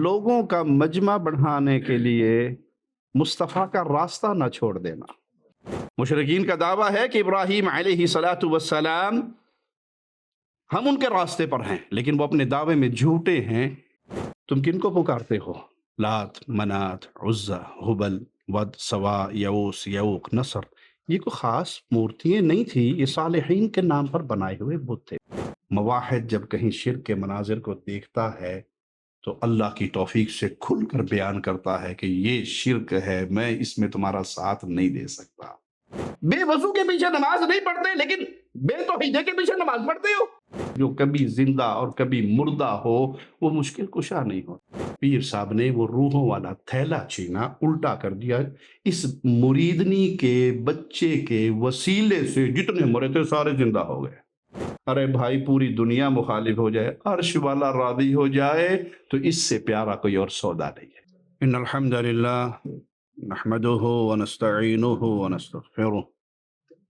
لوگوں کا مجمع بڑھانے کے لیے مصطفیٰ کا راستہ نہ چھوڑ دینا۔ مشرکین کا دعویٰ ہے کہ ابراہیم علیہ السلام ہم ان کے راستے پر ہیں، لیکن وہ اپنے دعوے میں جھوٹے ہیں۔ تم کن کو پکارتے ہو؟ لات، منات، عزا، ہبل، ود، سوا، یعوس، یعوق، نصر۔ یہ کوئی خاص مورتیاں نہیں تھی، یہ صالحین کے نام پر بنائے ہوئے بت تھے۔ موحد جب کہیں شرک کے مناظر کو دیکھتا ہے تو اللہ کی توفیق سے کھل کر بیان کرتا ہے کہ یہ شرک ہے، میں اس میں تمہارا ساتھ نہیں دے سکتا۔ بے وضو کے پیچھے نماز نہیں پڑھتے، لیکن بے توحیدے کے پیچھے نماز پڑھتے ہو۔ جو کبھی زندہ اور کبھی مردہ ہو وہ مشکل کشا نہیں ہو۔ پیر صاحب نے وہ روحوں والا تھیلا چھینا، الٹا کر دیا، اس مریدنی کے بچے کے وسیلے سے جتنے مرے تھے سارے زندہ ہو گئے۔ ارے بھائی، پوری دنیا مخالف ہو جائے، عرش والا راضی ہو جائے تو اس سے پیارا کوئی اور سودا نہیں ہے۔ ان الحمد للہ نحمده ونستعینه ونستغفره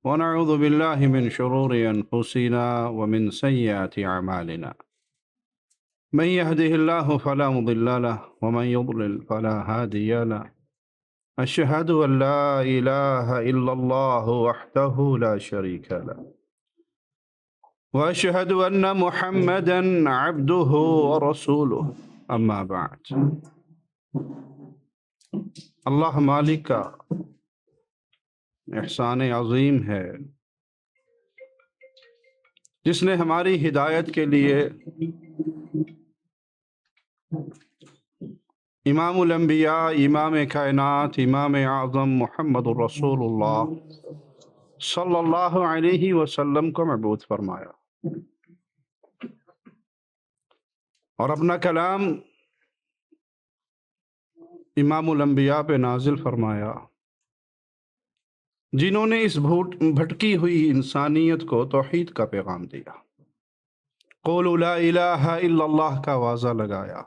ونعوذ بالله من شرور انفسنا ومن سيئات اعمالنا من يهده الله فلا مضل له ومن يضلل فلا هادي له اشهد ان لا اله الا الله وحده لا شريك له واشهد ان محمدا عبده ورسوله اما بعد۔ اللہ مالک کا احسان عظیم ہے جس نے ہماری ہدایت کے لیے امام الانبیاء، امام کائنات، امام اعظم محمد الرسول اللہ صلی اللہ علیہ وسلم کو مبعوث فرمایا اور اپنا کلام امام الانبیاء پہ نازل فرمایا، جنہوں نے اس بھٹکی ہوئی انسانیت کو توحید کا پیغام دیا، قولوا لا الہ الا اللہ کا واضح لگایا،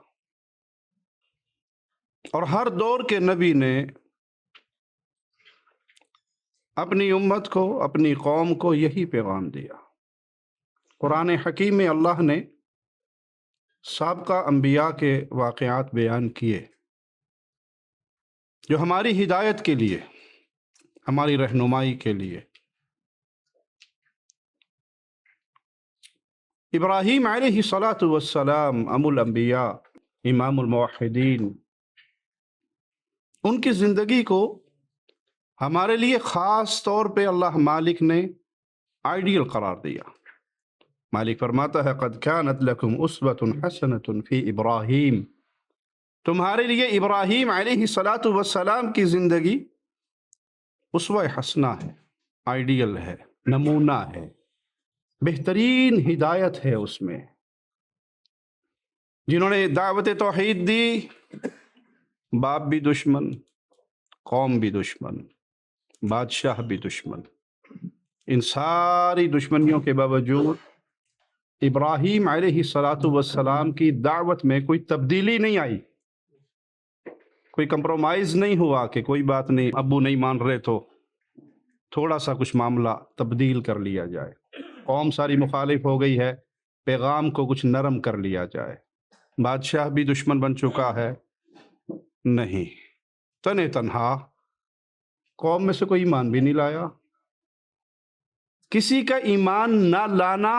اور ہر دور کے نبی نے اپنی امت کو، اپنی قوم کو یہی پیغام دیا۔ قرآن حکیم میں اللہ نے سابقہ انبیاء کے واقعات بیان کیے جو ہماری ہدایت کے لیے، ہماری رہنمائی کے لیے۔ ابراہیم علیہ السلام ابو الانبیاء، امام الموحدین، ان کی زندگی کو ہمارے لیے خاص طور پہ اللہ مالک نے آئیڈیل قرار دیا۔ مالک فرماتا ہے قد كانت لكم اسوة حسنة في ابراہیم، تمہارے لیے ابراہیم علیہ السلام کی زندگی اسوہ حسنہ ہے، آئیڈیل ہے، نمونہ ہے، بہترین ہدایت ہے اس میں۔ جنہوں نے دعوت توحید دی، باپ بھی دشمن، قوم بھی دشمن، بادشاہ بھی دشمن، ان ساری دشمنیوں کے باوجود ابراہیم علیہ السلام کی دعوت میں کوئی تبدیلی نہیں آئی، کوئی کمپرومائز نہیں ہوا کہ کوئی بات نہیں، ابو نہیں مان رہے تو تھوڑا سا کچھ معاملہ تبدیل کر لیا جائے، قوم ساری مخالف ہو گئی ہے، پیغام کو کچھ نرم کر لیا جائے، بادشاہ بھی دشمن بن چکا ہے، نہیں، تنہا قوم میں سے کوئی ایمان بھی نہیں لایا۔ کسی کا ایمان نہ لانا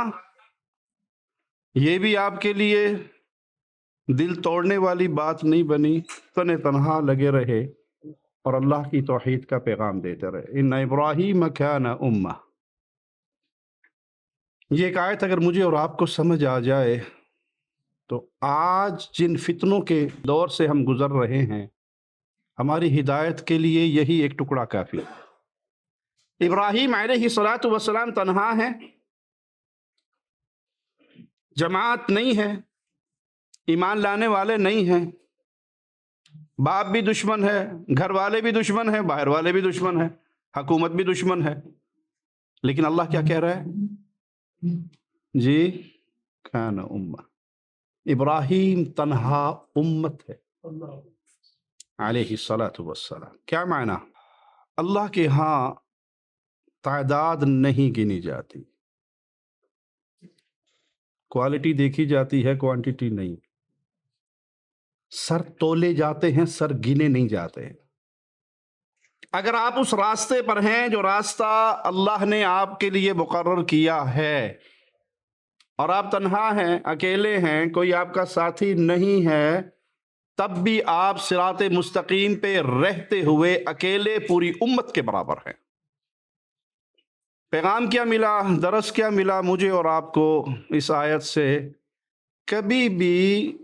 یہ بھی آپ کے لیے دل توڑنے والی بات نہیں بنی، تنہا لگے رہے اور اللہ کی توحید کا پیغام دیتے رہے۔ ان ابراہیم کان امہ، یہ ایک آیت اگر مجھے اور آپ کو سمجھ آ جائے تو آج جن فتنوں کے دور سے ہم گزر رہے ہیں، ہماری ہدایت کے لیے یہی ایک ٹکڑا کافی ہے۔ ابراہیم علیہ السلام تنہا ہے، جماعت نہیں ہے، ایمان لانے والے نہیں ہیں، باپ بھی دشمن ہے، گھر والے بھی دشمن ہیں، باہر والے بھی دشمن ہیں، حکومت بھی دشمن ہے، لیکن اللہ کیا کہہ رہا ہے؟ جی کان امہ، ابراہیم تنہا امت ہے علیہ السلام۔ کیا معنی؟ اللہ کے ہاں تعداد نہیں گنی جاتی، کوالٹی دیکھی جاتی ہے، کوانٹیٹی نہیں۔ سر تولے جاتے ہیں، سر گنے نہیں جاتے۔ اگر آپ اس راستے پر ہیں جو راستہ اللہ نے آپ کے لیے مقرر کیا ہے، اور آپ تنہا ہیں، اکیلے ہیں، کوئی آپ کا ساتھی نہیں ہے، تب بھی آپ صراط مستقیم پہ رہتے ہوئے اکیلے پوری امت کے برابر ہیں۔ پیغام کیا ملا، درس کیا ملا مجھے اور آپ کو اس آیت سے؟ کبھی بھی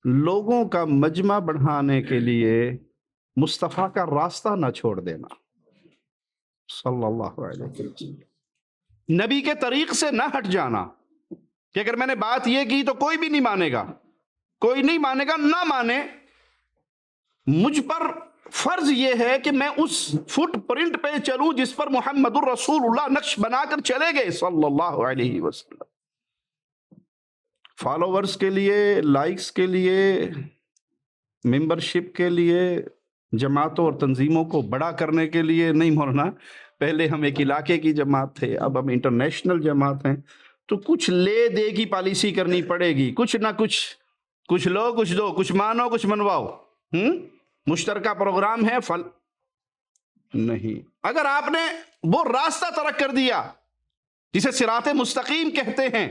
لوگوں کا مجمع بڑھانے کے لیے مصطفیٰ کا راستہ نہ چھوڑ دینا، صلی اللہ علیہ وسلم۔ نبی کے طریق سے نہ ہٹ جانا کہ اگر میں نے بات یہ کی تو کوئی بھی نہیں مانے گا، کوئی نہیں مانے گا، نہ مانے، مجھ پر فرض یہ ہے کہ میں اس فٹ پرنٹ پہ چلوں جس پر محمد الرسول اللہ نقش بنا کر چلے گئے صلی اللہ علیہ وسلم۔ فالوورز کے لیے، لائکس کے لیے، ممبرشپ کے لیے، جماعتوں اور تنظیموں کو بڑا کرنے کے لیے نہیں مولانا۔ پہلے ہم ایک علاقے کی جماعت تھے، اب ہم انٹرنیشنل جماعت ہیں، تو کچھ لے دے کی پالیسی کرنی پڑے گی، کچھ نہ کچھ لو کچھ دو، کچھ مانو کچھ منواؤ۔ مشترکہ پروگرام ہے نہیں۔ اگر آپ نے وہ راستہ ترک کر دیا جسے صراط مستقیم کہتے ہیں،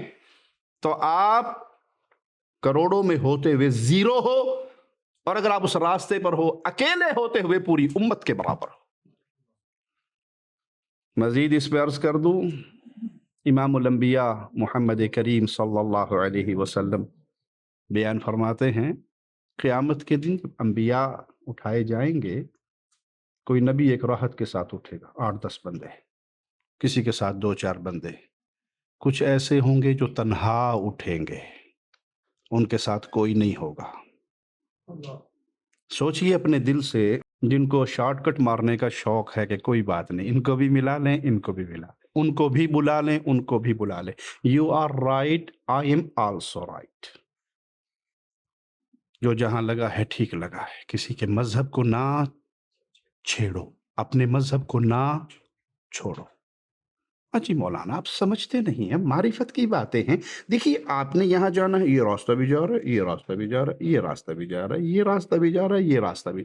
تو آپ کروڑوں میں ہوتے ہوئے زیرو ہو، اور اگر آپ اس راستے پر ہو اکیلے ہوتے ہوئے پوری امت کے برابر ہو۔ مزید اس پہ عرض کر دوں، امام الانبیاء محمد کریم صلی اللہ علیہ وسلم بیان فرماتے ہیں، قیامت کے دن جب انبیاء اٹھائے جائیں گے، کوئی نبی ایک راحت کے ساتھ اٹھے گا، 8-10 بندے، کسی کے ساتھ 2-4 بندے، کچھ ایسے ہوں گے جو تنہا اٹھیں گے، ان کے ساتھ کوئی نہیں ہوگا۔ سوچئے اپنے دل سے، جن کو شارٹ کٹ مارنے کا شوق ہے کہ کوئی بات نہیں، ان کو بھی ملا لیں، ان کو بھی ملا لیں، ان کو بھی بلا لیں، ان کو بھی بلا لیں، you are right, I am also right. جو جہاں لگا ہے ٹھیک لگا ہے، کسی کے مذہب کو نہ چھیڑو، اپنے مذہب کو نہ چھوڑو۔ جی مولانا آپ سمجھتے نہیں ہیں، معرفت کی باتیں ہیں۔ دیکھیے آپ نے یہاں جانا ہے، یہ راستہ بھی جا رہا ہے، یہ راستہ بھی جا رہا ہے، یہ راستہ بھی جا رہا ہے، یہ راستہ بھی جا رہا ہے، یہ راستہ بھی،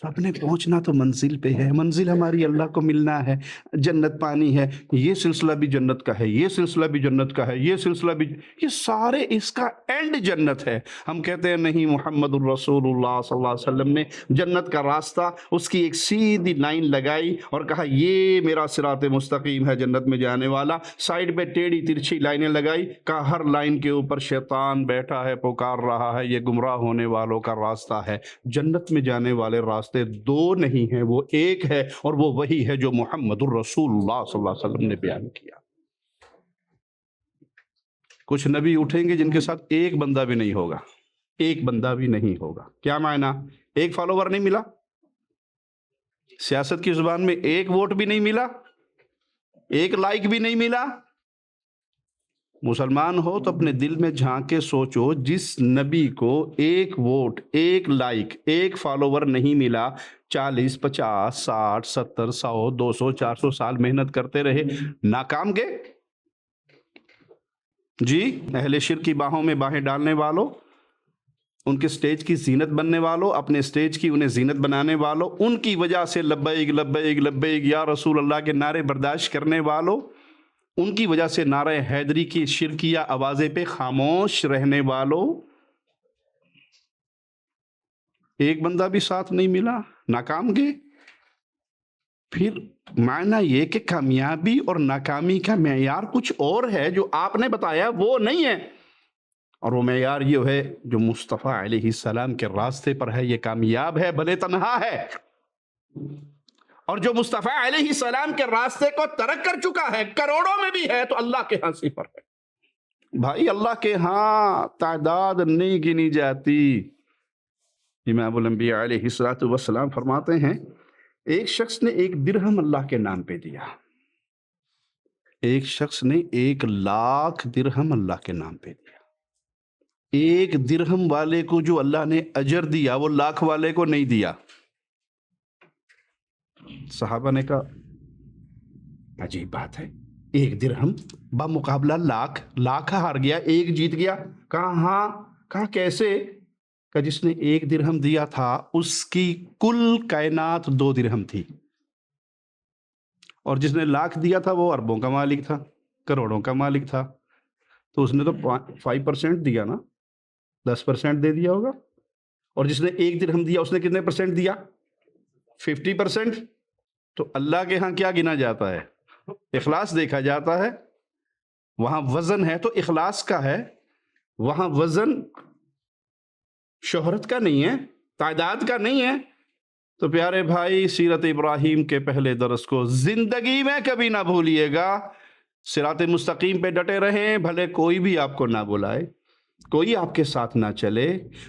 سب نے پہنچنا تو منزل پہ ہے۔ منزل ہماری اللہ کو ملنا ہے، جنت پانی ہے، یہ سلسلہ بھی جنت کا ہے، یہ سلسلہ بھی جنت کا ہے، یہ سلسلہ بھی، یہ سارے اس کا اینڈ جنت ہے۔ ہم کہتے ہیں نہیں، محمد الرسول اللہ صلی اللہ علیہ وسلم نے جنت کا راستہ، اس کی ایک سیدھی لائن لگائی اور کہا یہ میرا صراط مستقیم ہے جنت میں جانے والا۔ سائیڈ پہ ٹیڑھی ترچھی لائنیں لگائی، کہا ہر لائن کے اوپر شیطان بیٹھا ہے، پکار رہا ہے، یہ گمراہ ہونے والوں کا راستہ ہے۔ جنت میں جانے والے راستے دو نہیں ہیں، وہ ایک ہے، اور وہ وہی ہے جو محمد الرسول اللہ صلی اللہ علیہ وسلم نے بیان کیا۔ کچھ نبی اٹھیں گے جن کے ساتھ ایک بندہ بھی نہیں ہوگا، ایک بندہ بھی نہیں ہوگا۔ کیا معنی؟ ایک فالوور نہیں ملا، سیاست کی زبان میں ایک ووٹ بھی نہیں ملا، ایک لائک بھی نہیں ملا۔ مسلمان ہو تو اپنے دل میں جھانک کے سوچو، جس نبی کو ایک ووٹ، ایک لائک، ایک فالوور نہیں ملا، 40 50 60 70 100 200 400 سال محنت کرتے رہے، ناکام گئے؟ جی اہل شرک کی باہوں میں باہیں ڈالنے والوں، ان کے سٹیج کی زینت بننے والوں، اپنے سٹیج کی انہیں زینت بنانے والوں، ان کی وجہ سے لبیک لبیک لبیک یا رسول اللہ کے نعرے برداشت کرنے والوں، ان کی وجہ سے نعرہ حیدری کی شرکیہ آوازیں پہ خاموش رہنے والوں، ایک بندہ بھی ساتھ نہیں ملا، ناکام گئے۔ پھر معنی یہ کہ کامیابی اور ناکامی کا معیار کچھ اور ہے، جو آپ نے بتایا وہ نہیں ہے، اور وہ معیار یہ ہے جو مصطفیٰ علیہ السلام کے راستے پر ہے، یہ کامیاب ہے بھلے تنہا ہے، اور جو مصطفیٰ علیہ السلام کے راستے کو ترک کر چکا ہے، کروڑوں میں بھی ہے، تو اللہ کے ہاں صفر ہے۔ بھائی اللہ کے ہاں تعداد نہیں گنی جاتی۔ امام الانبیاء علیہ السلام فرماتے ہیں، ایک شخص نے 1 درہم اللہ کے نام پہ دیا، ایک شخص نے 1,00,000 درہم اللہ کے نام پہ دیا۔ 1 درہم والے کو جو اللہ نے اجر دیا، وہ 1,00,000 والے کو نہیں دیا۔ صحابہ نے کہا عجیب بات ہے، 1 درہم بمقابلہ 1,00,000 ہار گیا، 1 جیت گیا۔ کہا ہاں، کہا کیسے؟ کہ جس نے 1 درہم دیا تھا اس کی کل کائنات 2 درہم تھی، اور جس نے 1,00,000 دیا تھا وہ اربوں کا مالک تھا، کروڑوں کا مالک تھا. تو اس نے تو 5% دیا نا، 10% دے دیا ہوگا. اور جس نے 1 درہم دیا اس نے کتنے پرسنٹ دیا؟ 50%. تو اللہ کے ہاں کیا گنا جاتا ہے؟ اخلاص دیکھا جاتا ہے. وہاں وزن ہے تو اخلاص کا ہے، وہاں وزن شہرت کا نہیں ہے، تعداد کا نہیں ہے. تو پیارے بھائی، سیرت ابراہیم کے پہلے درس کو زندگی میں کبھی نہ بھولیے گا. صراط مستقیم پہ ڈٹے رہیں، بھلے کوئی بھی آپ کو نہ بلائے، کوئی آپ کے ساتھ نہ چلے،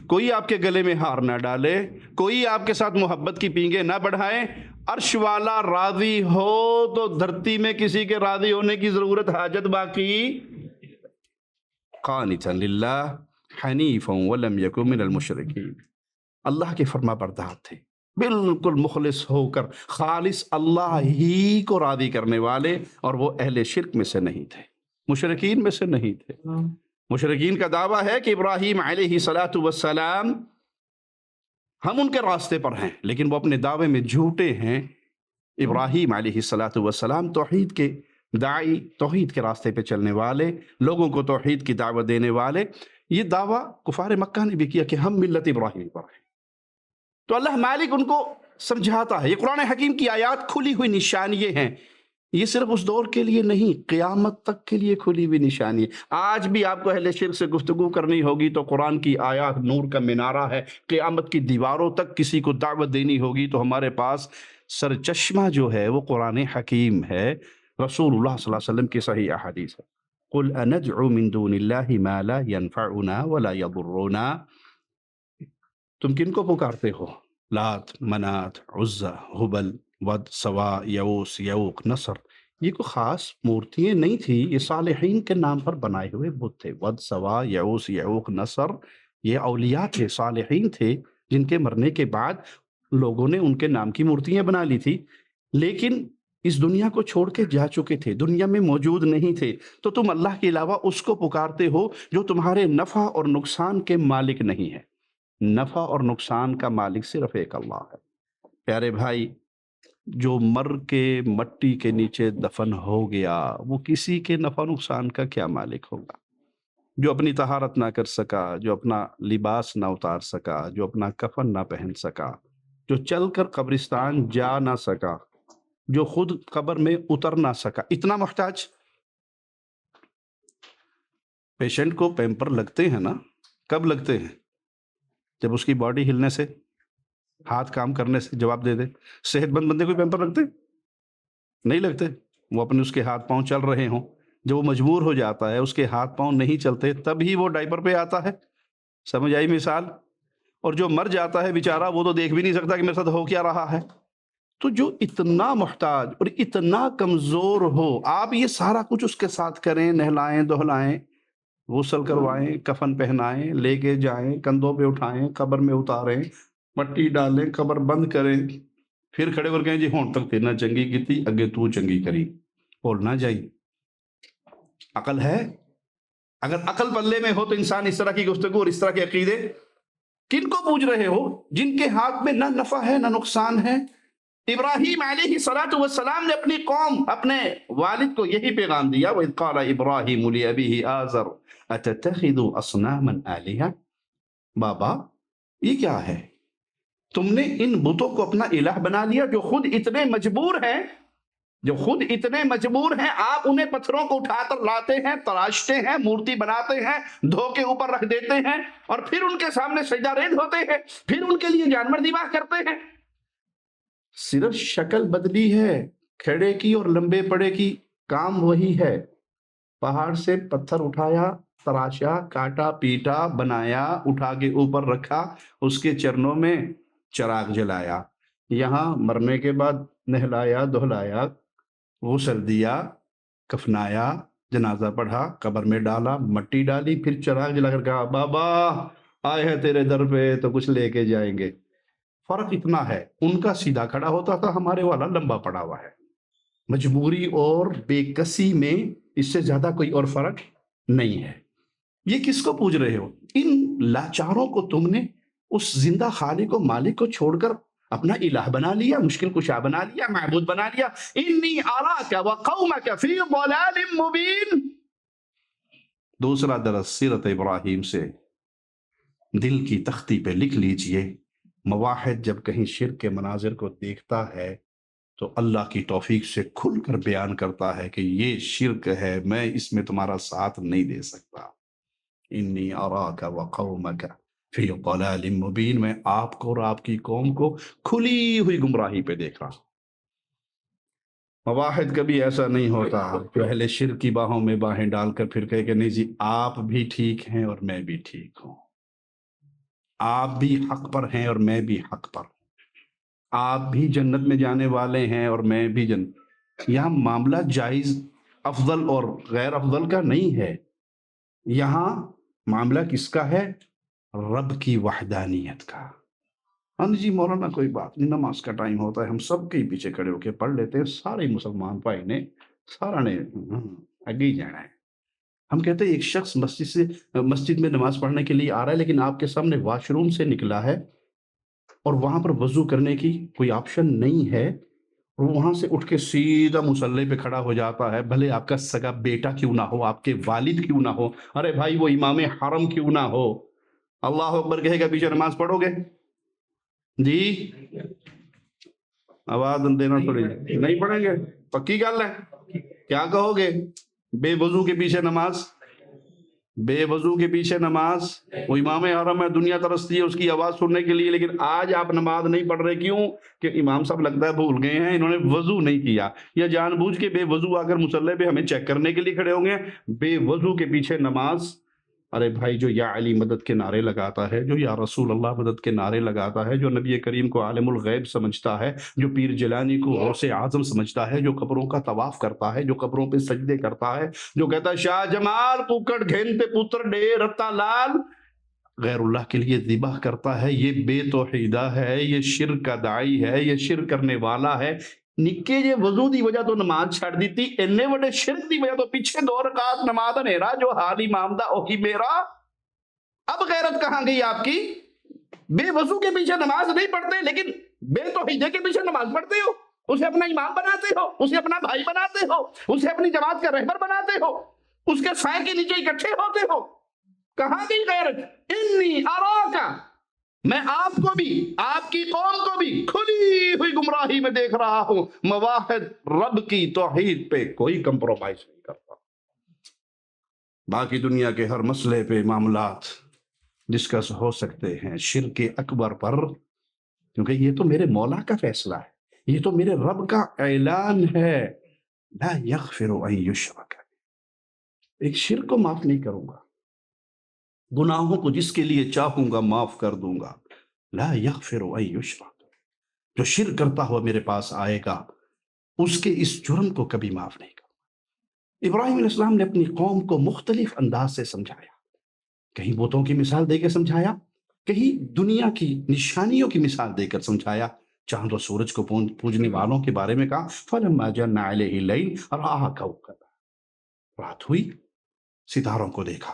کوئی آپ کے گلے میں ہار نہ ڈالے، کوئی آپ کے ساتھ محبت کی پینگیں نہ بڑھائیں. عرش والا راضی ہو تو دھرتی میں کسی کے راضی ہونے کی ضرورت حاجت باقی. قانتا للہ حنیفا ولم یکن من المشرکین. اللہ کے فرما بردار تھے، بالکل مخلص ہو کر خالص اللہ ہی کو راضی کرنے والے، اور وہ اہل شرک میں سے نہیں تھے، مشرکین میں سے نہیں تھے. مشرکین کا دعویٰ ہے کہ ابراہیم علیہ السلام ہم ان کے راستے پر ہیں، لیکن وہ اپنے دعوے میں جھوٹے ہیں. ابراہیم علیہ السلام توحید کے داعی، توحید کے راستے پہ چلنے والے، لوگوں کو توحید کی دعوت دینے والے. یہ دعویٰ کفار مکہ نے بھی کیا کہ ہم ملت ابراہیم پر ہیں. تو اللہ مالک ان کو سمجھاتا ہے. یہ قرآن حکیم کی آیات کھلی ہوئی نشانیاں ہیں. یہ صرف اس دور کے لیے نہیں، قیامت تک کے لیے کھلی ہوئی نشانی ہے. آج بھی آپ کو اہل شرک سے گفتگو کرنی ہوگی تو قرآن کی آیات نور کا منارہ ہے. قیامت کی دیواروں تک کسی کو دعوت دینی ہوگی تو ہمارے پاس سرچشمہ جو ہے وہ قرآن حکیم ہے، رسول اللہ صلی اللہ علیہ وسلم کی صحیح احادیث ہے. قل اندعو من دون اللہ ما لا ينفعنا ولا يضرنا. تم کن کو پکارتے ہو؟ لات، منات، عزا، ہبل، ود، سوا، یعوس، یعوق، نصر. یہ کوئی خاص مورتیاں نہیں تھی، یہ صالحین کے نام پر بنائے ہوئے بت تھے. ود، سوا، یعوس، یعوق، نصر یہ اولیاء تھے، صالحین تھے، جن کے مرنے کے بعد لوگوں نے ان کے نام کی مورتیاں بنا لی تھی، لیکن اس دنیا کو چھوڑ کے جا چکے تھے، دنیا میں موجود نہیں تھے. تو تم اللہ کے علاوہ اس کو پکارتے ہو جو تمہارے نفع اور نقصان کے مالک نہیں ہے. نفع اور نقصان کا مالک صرف ایک اللہ ہے. پیارے بھائی، جو مر کے مٹی کے نیچے دفن ہو گیا وہ کسی کے نفع نقصان کا کیا مالک ہوگا؟ جو اپنی طہارت نہ کر سکا، جو اپنا لباس نہ اتار سکا، جو اپنا کفن نہ پہن سکا، جو چل کر قبرستان جا نہ سکا، جو خود قبر میں اتر نہ سکا، اتنا محتاج. پیشنٹ کو پیمپر لگتے ہیں نا، کب لگتے ہیں؟ جب اس کی باڈی ہلنے سے، ہاتھ کام کرنے سے جواب دے دے. صحت مند بندے کو پیمپر لگتے نہیں لگتے. وہ اپنے اس کے ہاتھ پاؤں چل رہے ہوں، جب وہ مجبور ہو جاتا ہے، اس کے ہاتھ پاؤں نہیں چلتے، تب ہی وہ ڈائپر پہ آتا ہے. سمجھ آئی مثال؟ اور جو مر جاتا ہے بیچارہ، وہ تو دیکھ بھی نہیں سکتا کہ میرے ساتھ ہو کیا رہا ہے. تو جو اتنا محتاج اور اتنا کمزور ہو، آپ یہ سارا کچھ اس کے ساتھ کریں، نہلائیں، دہلائیں، غسل کروائیں، کفن پہنائیں، لے کے جائیں، کندھوں پہ اٹھائیں، قبر میں اتاریں، مٹی ڈالیں، قبر بند کریں، پھر کھڑے کر کہیں جی ہون تک تیرنا چنگی کی تھی، اگے تو چنگی کری، بولنا جائیے. عقل ہے؟ اگر عقل پلے میں ہو تو انسان اس طرح کی گفتگو اور اس طرح کے عقیدے کن کو پوچھ رہے ہو جن کے ہاتھ میں نہ نفع ہے نہ نقصان ہے؟ ابراہیم علیہ السلام نے اپنی قوم، اپنے والد کو یہی پیغام دیا. وَإِذْ قَالَ إِبْرَاهِيمُ لِأَبِيهِ آزَرَ أَتَتَّخِذُ أَصْنَامًا آلِهَةً. بابا یہ کیا ہے؟ تم نے ان بتوں کو اپنا الہ بنا لیا جو خود اتنے مجبور ہیں، آپ انہیں پتھروں کو اٹھا کر لاتے ہیں، تراشتے ہیں، مورتی بناتے ہیں، دھو کے اوپر رکھ دیتے ہیں، اور پھر ان کے سامنے سجدہ ریز ہوتے ہیں، پھر ان کے لیے جانور ذبح کرتے ہیں. صرف شکل بدلی ہے، کھڑے کی اور لمبے پڑے کی، کام وہی ہے. پہاڑ سے پتھر اٹھایا، تراشا، کاٹا، پیٹا، بنایا، اٹھا کے اوپر رکھا، اس کے چرنوں میں چراغ جلایا. یہاں مرنے کے بعد نہلایا، دہلایا، غسل دیا، کفنایا، جنازہ پڑھا، قبر میں ڈالا، مٹی ڈالی، پھر چراغ جلا کر کہا بابا آئے ہیں تیرے در پہ تو کچھ لے کے جائیں گے. فرق اتنا ہے، ان کا سیدھا کھڑا ہوتا تھا، ہمارے والا لمبا پڑا ہوا ہے. مجبوری اور بے کسی میں اس سے زیادہ کوئی اور فرق نہیں ہے. یہ کس کو پوچھ رہے ہو؟ ان لاچاروں کو تم نے اس زندہ خالق و مالک کو چھوڑ کر اپنا الہ بنا لیا، مشکل کشا بنا لیا، معبود بنا لیا. انی اراک وقومک فی ضلال مبین. دوسرا درس سیرت ابراہیم سے دل کی تختی پہ لکھ لیجئے. موحد جب کہیں شرک کے مناظر کو دیکھتا ہے تو اللہ کی توفیق سے کھل کر بیان کرتا ہے کہ یہ شرک ہے، میں اس میں تمہارا ساتھ نہیں دے سکتا. انی اراک وقومک فی ضلال مبین، میں آپ کو اور آپ کی قوم کو کھلی ہوئی گمراہی پہ دیکھ رہا ہوں. مواحد کبھی ایسا نہیں ہوتا کہ اہل شرک کی باہوں میں باہیں ڈال کر پھر کہے کہ نہیں جی آپ بھی ٹھیک ہیں اور میں بھی ٹھیک ہوں، آپ بھی حق پر ہیں اور میں بھی حق پر ہوں، آپ بھی جنت میں جانے والے ہیں اور میں بھی جنت. یہاں معاملہ جائز افضل اور غیر افضل کا نہیں ہے، یہاں معاملہ کس کا ہے؟ رب کی وحدانیت کا. ہاں جی مولانا کوئی بات نہیں، نماز کا ٹائم ہوتا ہے ہم سب کے پیچھے کھڑے ہو کے پڑھ لیتے ہیں، سارے مسلمان بھائی نے سارا نے آگے ہی جانا ہے. ہم کہتے ہیں ایک شخص مسجد میں نماز پڑھنے کے لیے آ رہا ہے لیکن آپ کے سامنے واش روم سے نکلا ہے اور وہاں پر وضو کرنے کی کوئی آپشن نہیں ہے، اور وہاں سے اٹھ کے سیدھا مصلی پہ کھڑا ہو جاتا ہے، بھلے آپ کا سگا بیٹا کیوں نہ ہو، آپ کے والد کیوں نہ ہو، ارے بھائی وہ امام حرم کیوں نہ ہو. اللہ اکبر کہے گا پیچھے نماز پڑھو گے؟ جی آواز دینا پڑے گی. نہیں پڑھیں گے؟ پکی گل ہے. کیا کہو گے؟ بے وضو کے پیچھے نماز، بے وضو کے پیچھے نماز. وہ امام حرم ہے، دنیا ترستی ہے اس کی آواز سننے کے لیے، لیکن آج آپ نماز نہیں پڑھ رہے. کیوں؟ کہ امام صاحب لگتا ہے بھول گئے ہیں، انہوں نے وضو نہیں کیا، یا جان بوجھ کے بے وضو آ کر مصلی پہ ہمیں چیک کرنے کے لیے کھڑے ہوں گے. بے وضو کے پیچھے نماز. ارے بھائی جو یا علی مدد کے نعرے لگاتا ہے، جو یا رسول اللہ مدد کے نعرے لگاتا ہے، جو نبی کریم کو عالم الغیب سمجھتا ہے، جو پیر جیلانی کو غوث اعظم سمجھتا ہے، جو قبروں کا طواف کرتا ہے، جو قبروں پہ سجدے کرتا ہے، جو کہتا ہے شاہ جمال ککڑ گھینتے پتر ڈے رتا لال، غیر اللہ کے لیے ذبح کرتا ہے، یہ بے توحیدہ ہے، یہ شرک کا داعی ہے، یہ شرک کرنے والا ہے. نکے جے وضو دی وجہ تو نماز چھڑ دیتی، اننے وڈے شرک دی وجہ تو پیچھے 2 رکعت نماز نیرا جو حال امام دا اوہی میرا. اب غیرت کہاں گئی آپ کی؟ بے وضو کے پیچھے نماز نہیں پڑھتے لیکن بے توحیدے کے پیچھے نماز پڑھتے ہو، اسے اپنا امام بناتے ہو، اسے اپنا بھائی بناتے ہو، اسے اپنی جماعت کا رہبر بناتے ہو، اس کے سائے کے نیچے اکٹھے ہوتے ہو. کہاں گئی غیرت؟ انی اراکا، میں آپ کو بھی آپ کی قوم کو بھی کھلی ہوئی گمراہی میں دیکھ رہا ہوں. مواحد رب کی توحید پہ کوئی کمپرومائز نہیں کرتا. باقی دنیا کے ہر مسئلے پہ معاملات ڈسکس ہو سکتے ہیں، شرک اکبر پر، کیونکہ یہ تو میرے مولا کا فیصلہ ہے، یہ تو میرے رب کا اعلان ہے. لا یغفر ان یشرک، ایک شرک کو معاف نہیں کروں گا، گناہوں کو جس کے لیے چاہوں گا معاف کر دوں گا. لا یغفر ان یشرک، جو شرک کرتا ہوا میرے پاس آئے گا اس کے اس جرم کو کبھی معاف نہیں کروں. ابراہیم علیہ السلام نے اپنی قوم کو مختلف انداز سے سمجھایا، کہیں بتوں کی مثال دے کے سمجھایا، کہیں دنیا کی نشانیوں کی مثال دے کر سمجھایا، چاند و سورج کو پوجنے والوں کے بارے میں کہا فَلَمَّا جَنَّ عَلَيْهِ اللَّيْلُ رَأَىٰ كَوْكَبًا، رات ہوئی ستاروں کو دیکھا،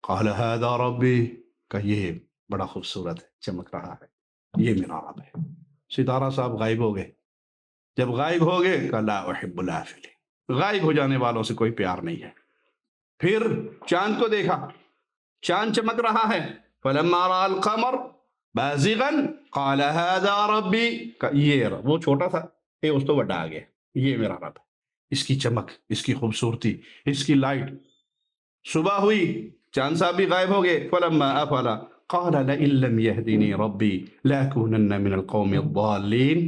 قَالَ هَٰذَا رَبِّي، کہ یہ بڑا خوبصورت ہے، چمک رہا ہے، یہ میرا رب ہے. ستارہ صاحب غائب ہو گئے. جب غائب ہو گئے کہ لا احب الآفلین، غائب ہو جانے والوں سے کوئی پیار نہیں ہے. پھر چاند کو دیکھا، چاند چمک رہا ہے، فلما رأى القمر بازغا قال هذا ربی، یہ رب، وہ چھوٹا تھا یہ اس تو بڑا آ گیا، یہ میرا رب ہے. اس کی چمک، اس کی خوبصورتی، اس کی لائٹ. صبح ہوئی، چاند صاحب بھی غائب ہو گئے. فلما افل قال لئن لم يهدني ربی لاکونن من القوم الضالین.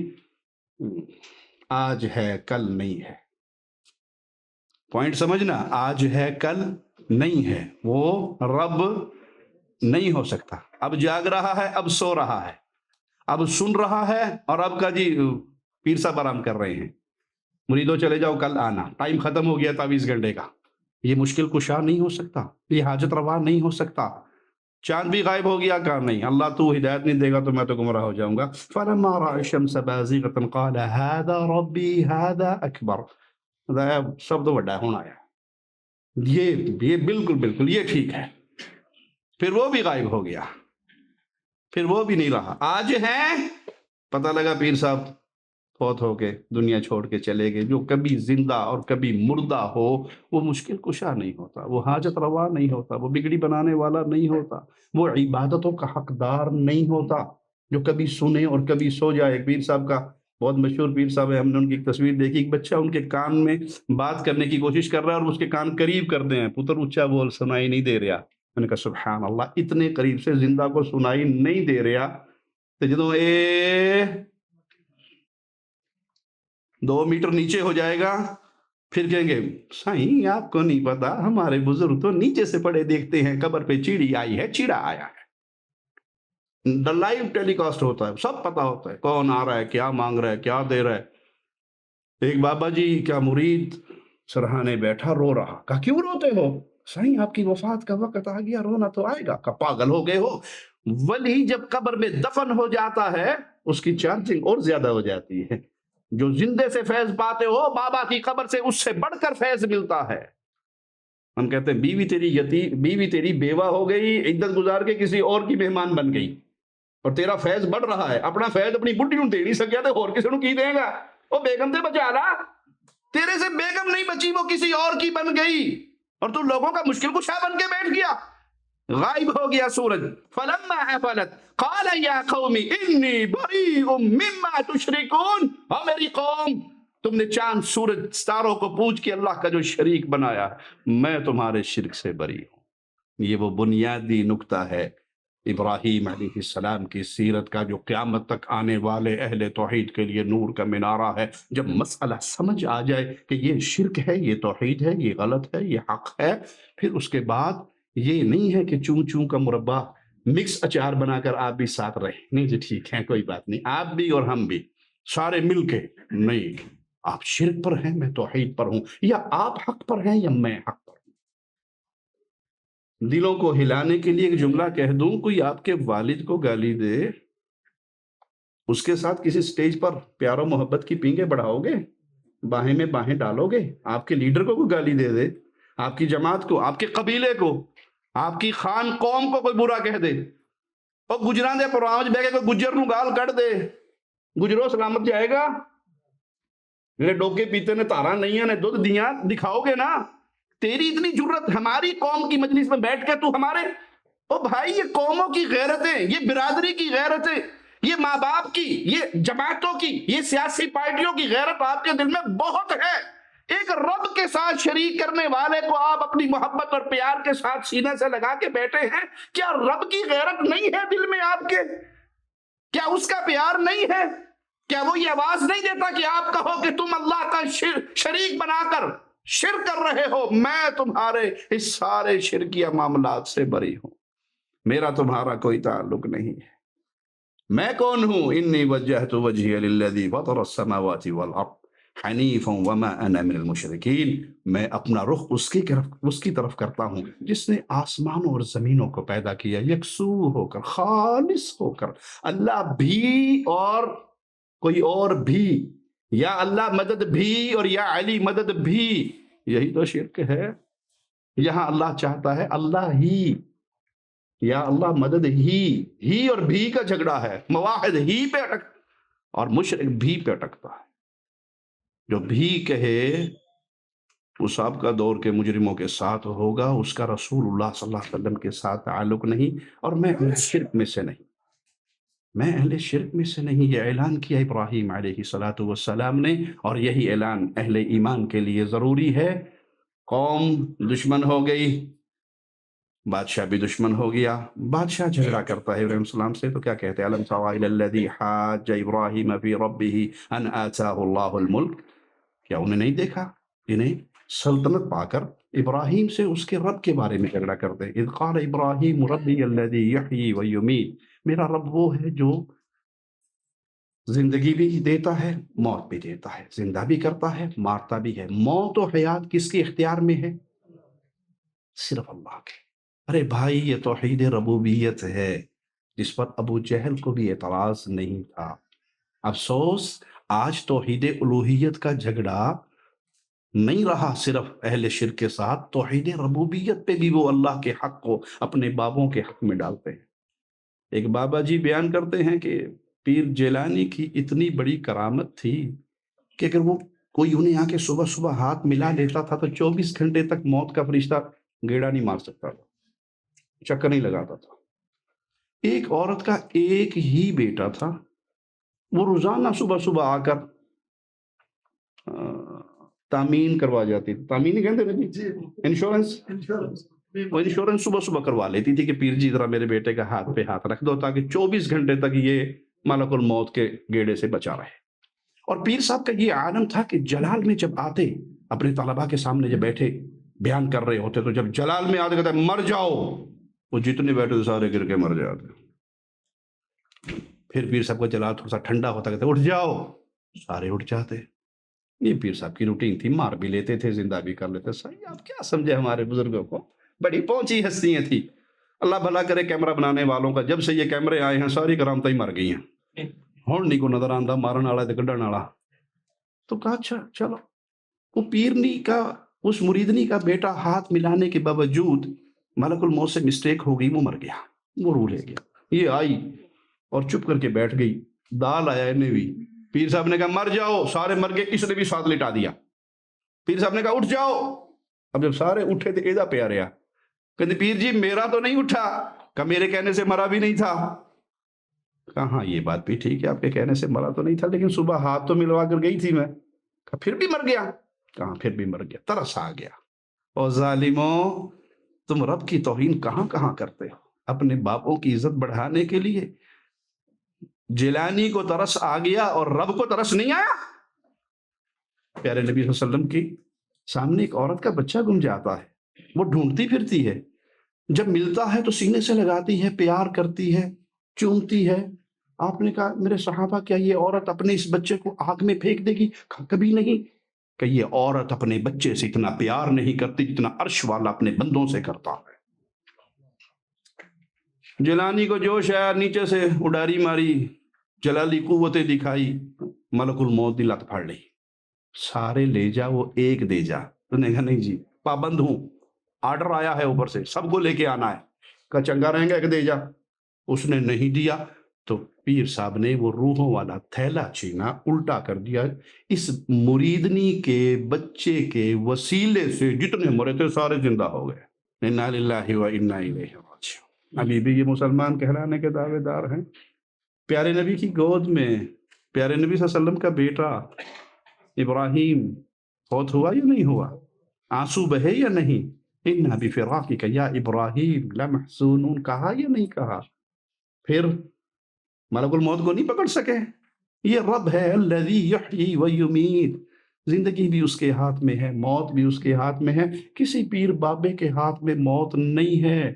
آج ہے کل نہیں ہے، پوائنٹ سمجھنا، آج ہے کل نہیں ہے. وہ رب نہیں ہو سکتا. اب جاگ رہا ہے، اب سو رہا ہے، اب سن رہا ہے، اور اب کا جی پیر صاحب آرام کر رہے ہیں، مریدوں چلے جاؤ کل آنا، ٹائم ختم ہو گیا 24 گھنٹے کا. یہ مشکل کشا نہیں ہو سکتا، یہ حاجت روا نہیں ہو سکتا. چاند بھی غائب ہو گیا، کہا نہیں اللہ تو ہدایت نہیں دے گا تو میں تو گمراہ ہو جاؤں گا. فلما رأى الشمس بازغة قال هذا ربي هذا اکبر، سب تو بڑا ہونا ہے، یہ بالکل یہ ٹھیک ہے. پھر وہ بھی غائب ہو گیا. پھر وہ بھی نہیں رہا. آج ہیں پتہ لگا پیر صاحب فوت ہو کے دنیا چھوڑ کے چلے گئے. جو کبھی زندہ اور کبھی مردہ ہو وہ مشکل کشا نہیں ہوتا، وہ حاجت روا نہیں ہوتا، وہ بگڑی بنانے والا نہیں ہوتا، وہ عبادتوں کا حقدار نہیں ہوتا. جو کبھی سنے اور کبھی سو جائے. ایک پیر صاحب کا بہت مشہور پیر صاحب ہے، ہم نے ان کی ایک تصویر دیکھی، ایک بچہ ان کے کان میں بات کرنے کی کوشش کر رہا ہے اور اس کے کان قریب کرتے ہیں، پتر اونچا بول سنائی نہیں دے رہا. میں نے کہا سبحان اللہ، اتنے قریب سے زندہ کو سنائی نہیں دے رہا تو جدوں 2 میٹر نیچے ہو جائے گا پھر کہیں گے سائیں آپ کو نہیں پتا ہمارے بزرگ تو نیچے سے پڑے دیکھتے ہیں، قبر پہ چیڑی آئی ہے، چیڑا آیا ہے. لائیو ٹیلی کاسٹ ہوتا ہے، سب پتا ہوتا ہے کون آ رہا ہے، کیا مانگ رہا ہے، کیا دے رہا ہے. ایک بابا جی کا مرید سرہانے بیٹھا رو رہا. کہا کیوں روتے ہو؟ سائیں آپ کی وفات کا وقت آ گیا، رونا تو آئے گا. کہا پاگل ہو گئے ہو، ولی جب قبر میں دفن ہو جاتا ہے اس کی چارجنگ اور زیادہ ہو جاتی ہے. جو زندے سے فیض پاتے ہو بابا کی قبر سے اس سے بڑھ کر فیض ملتا ہے. ہم کہتے ہیں بیوی تیری بیوہ ہو گئی، عدت گزار کے کسی اور کی مہمان بن گئی اور تیرا فیض بڑھ رہا ہے. اپنا فیض اپنی بڈھی نوں دے نہیں سکیا تو اور کسی نوں کی دے گا؟ وہ بیگم سے بچا لا. تیرے سے بیگم نہیں بچی، وہ کسی اور کی بن گئی اور تو لوگوں کا مشکل کشا بن کے بیٹھ گیا. غائب ہو گیا سورج. فلما افلت قال یا قوم انی بریء مما تشرکون. اور میری قوم، تم نے چاند سورج ستاروں کو پوچھ کے اللہ کا جو شریک بنایا، میں تمہارے شرک سے بری ہوں. یہ وہ بنیادی نکتہ ہے ابراہیم علیہ السلام کی سیرت کا، جو قیامت تک آنے والے اہل توحید کے لیے نور کا مینارہ ہے. جب مسئلہ سمجھ آ جائے کہ یہ شرک ہے، یہ توحید ہے، یہ غلط ہے، یہ حق ہے، پھر اس کے بعد یہ نہیں ہے کہ چون چون کا مربع مکس اچار بنا کر آپ بھی ساتھ رہیں. نہیں جی ٹھیک ہے کوئی بات نہیں، آپ بھی اور ہم بھی سارے مل کے. نہیں، آپ شرک پر ہیں، میں توحید پر ہوں، یا آپ حق پر ہیں یا میں حق پر ہوں. دلوں کو ہلانے کے لیے ایک جملہ کہہ دوں، کوئی آپ کے والد کو گالی دے، اس کے ساتھ کسی سٹیج پر پیار و محبت کی پینگیں بڑھاؤ گے؟ باہیں میں باہیں ڈالو گے؟ آپ کے لیڈر کو کوئی گالی دے دے، آپ کی جماعت کو، آپ کے قبیلے کو، آپ کی خان قوم کو کوئی برا کہہ دے، اور گجران دے پروانج بے کے کوئی گجر نو گال کٹ دے، گجرو سلامت جائے گا؟ میرے ڈوکے پیتے نے تارا نہیں ہے نے دودھ دیاں دکھاؤ گے نا؟ تیری اتنی جرت ہماری قوم کی مجلس میں بیٹھ کے تو ہمارے، او بھائی یہ قوموں کی غیرتیں، یہ برادری کی غیرتیں، یہ ماں باپ کی، یہ جماعتوں کی، یہ سیاسی پارٹیوں کی غیرت آپ کے دل میں بہت ہے. ایک رب کے ساتھ شریک کرنے والے کو آپ اپنی محبت اور پیار کے ساتھ سینے سے لگا کے بیٹھے ہیں. کیا رب کی غیرت نہیں ہے دل میں آپ کے؟ کیا اس کا پیار نہیں ہے؟ کیا وہ یہ آواز نہیں دیتا کہ آپ کہو کہ تم اللہ کا شریک بنا کر شرک کر رہے ہو، میں تمہارے اس سارے شرکیہ معاملات سے بری ہوں، میرا تمہارا کوئی تعلق نہیں ہے. میں کون ہوں؟ انی وجہت وجہی للذی فطر السماوات والارض حنیفا وما انا من المشرکین. میں اپنا رخ اس کی طرف کرتا ہوں جس نے آسمانوں اور زمینوں کو پیدا کیا یکسو ہو کر، خالص ہو کر. اللہ بھی اور کوئی اور بھی، یا اللہ مدد بھی اور یا علی مدد بھی، یہی تو شرک ہے. یہاں اللہ چاہتا ہے اللہ ہی، یا اللہ مدد ہی اور بھی کا جھگڑا ہے. مواحد ہی پہ اٹک اور مشرک بھی پہ اٹکتا ہے. جو بھی کہے وہ سابقہ دور کے مجرموں کے ساتھ ہوگا، اس کا رسول اللہ صلی اللہ علیہ وسلم کے ساتھ تعلق نہیں. اور میں اہل شرک میں سے نہیں، میں اہل شرک میں سے نہیں. یہ اعلان کیا ابراہیم علیہ السلام نے، اور یہی اعلان اہل ایمان کے لیے ضروری ہے. قوم دشمن ہو گئی، بادشاہ بھی دشمن ہو گیا. بادشاہ جھگڑا کرتا ہے ابراہیم السلام سے تو کیا کہتے ہیں؟ الم تر الی الذی حاج ابراہیم فی ربہ ان آتاہ اللہ الملک. کیا انہیں نہیں دیکھا؟ انہیں سلطنت پا کر ابراہیم سے اس کے رب کے بارے میں جھگڑا کرتے ہیں. اذ قال ابراہیم ربی الذی یحیی ویمیت. میرا رب وہ ہے جو زندگی بھی دیتا ہے، موت بھی دیتا ہے، زندہ بھی کرتا ہے، مارتا بھی ہے. موت و حیات کس کے اختیار میں ہے؟ صرف اللہ کے. ارے بھائی یہ توحید ربوبیت ہے جس پر ابو جہل کو بھی اعتراض نہیں تھا. افسوس آج توحید الوہیت کا جھگڑا نہیں رہا صرف اہل شرک کے ساتھ، توحید ربوبیت پہ بھی وہ اللہ کے حق کو اپنے بابوں کے حق میں ڈالتے ہیں. ایک بابا جی بیان کرتے ہیں کہ پیر جیلانی کی اتنی بڑی کرامت تھی کہ اگر وہ کوئی انہیں آ کے صبح صبح ہاتھ ملا لیتا تھا تو 24 گھنٹے تک موت کا فرشتہ گیڑا نہیں مار سکتا تھا، چکر نہیں لگاتا تھا۔ ایک عورت کا ایک ہی بیٹا تھا، وہ روزانہ صبح صبح آ کر تامین کروا جاتی تھی، تامین ہی کہتے ہیں جی، انشورنس، وہ انشورنس صبح صبح کروا لیتی تھی کہ پیر جی ذرا میرے بیٹے کا ہاتھ پہ ہاتھ رکھ دو تاکہ 24 گھنٹے تک یہ ملک الموت کے گیڑے سے بچا رہے۔ اور پیر صاحب کا یہ عالم تھا کہ جلال میں جب آتے، اپنے طلباء کے سامنے جب بیٹھے بیان کر رہے ہوتے تو جب جلال میں آتے کہتے مر جاؤ، وہ جتنے بیٹھے تھے سارے گر کے مر جاتے۔ پھر پیر صاحب کا جلال تھوڑا سا ٹھنڈا ہوتا کہتے اٹھ جاؤ، سارے اٹھ جاتے۔ یہ پیر صاحب کی روٹین تھی، مار بھی لیتے تھے، زندہ بھی کر لیتے۔ صحیح، آپ کیا سمجھے ہمارے بزرگوں کو، بڑی پہنچی ہستیاں تھی۔ اللہ بھلا کرے کیمرہ بنانے والوں کا، جب سے یہ کیمرے آئے ہیں ساری کرامتیں مر گئی ہیں، ہون نہیں کو نظر آندہ مارن والا تے کڈن والا۔ تو کہا اچھا چلو، وہ پیرنی کا، اس مریدنی کا بیٹا ہاتھ ملانے کے باوجود ملک الموت سے مسٹیک ہو گئی، وہ مر گیا، وہ روح لے گیا۔ یہ آئی اور چپ کر کے بیٹھ گئی، دال آیا انہیں بھی۔ پیر صاحب نے کہا مر جاؤ، سارے مر گئے، اس نے بھی ساتھ لٹا دیا۔ پیر صاحب نے کہا اٹھ جاؤ، اب جب سارے اٹھے تھے ایدا پہ آ رہا، کہتے پیر جی میرا تو نہیں اٹھا، کہ میرے کہنے سے مرا بھی نہیں تھا۔ کہا ہاں یہ بات بھی ٹھیک ہے، آپ کے کہنے سے مرا تو نہیں تھا، لیکن صبح ہاتھ تو ملوا کر گئی تھی میں۔ کہا پھر بھی مر گیا؟ کہاں پھر بھی مر گیا، ترس آ گیا۔ اور ظالموں، تم رب کی توہین کہاں کہاں کرتے ہو اپنے باپوں کی عزت بڑھانے کے لیے۔ جیلانی کو ترس آ گیا اور رب کو ترس نہیں آیا۔ پیارے نبی صلی اللہ علیہ وسلم کی سامنے ایک عورت کا بچہ گم جاتا ہے، وہ ڈھونڈتی پھرتی ہے، جب ملتا ہے تو سینے سے لگاتی ہے، پیار کرتی ہے، چومتی ہے۔ آپ نے کہا میرے صحابہ کیا یہ عورت اپنے اس بچے کو آگ میں پھینک دے گی؟ کہا کبھی نہیں، کہ یہ عورت اپنے بچے سے اتنا پیار نہیں کرتی جتنا عرش والا اپنے بندوں سے کرتا ہے۔ جیلانی کو جوش آیا، نیچے سے اڈاری ماری، جلالی قوتیں دکھائی، ملک الموت دی لت پھاڑ لی، سارے لے جا وہ ایک دے جا۔ تو نے کہا نہیں جی پابند ہوں، آرڈر آیا ہے اوپر سے، سب کو لے کے آنا ہے۔ کہا چنگا رہیں گا ایک دے جا۔ اس نے نہیں دیا تو پیر صاحب نے وہ روحوں والا تھیلا چھینا، الٹا کر دیا، اس مریدنی کے بچے کے وسیلے سے جتنے مرے تھے سارے زندہ ہو گئے۔ انا للہ و انا الیہ راجعون۔ ابھی بھی یہ مسلمان کہلانے کے دعوے دار ہیں۔ پیارے نبی کی گود میں پیارے نبی صلی اللہ علیہ وسلم کا بیٹا ابراہیم فوت ہوا یا نہیں ہوا؟ آنسو بہے یا نہیں؟ انا بفراقک یا ابراہیم لمحزونون، کہا یا نہیں کہا؟ پھر ملک الموت کو نہیں پکڑ سکے؟ یہ رب ہے الذی یحیی و یمیت، زندگی بھی اس کے ہاتھ میں ہے، موت بھی اس کے ہاتھ میں ہے، کسی پیر بابے کے ہاتھ میں موت نہیں ہے۔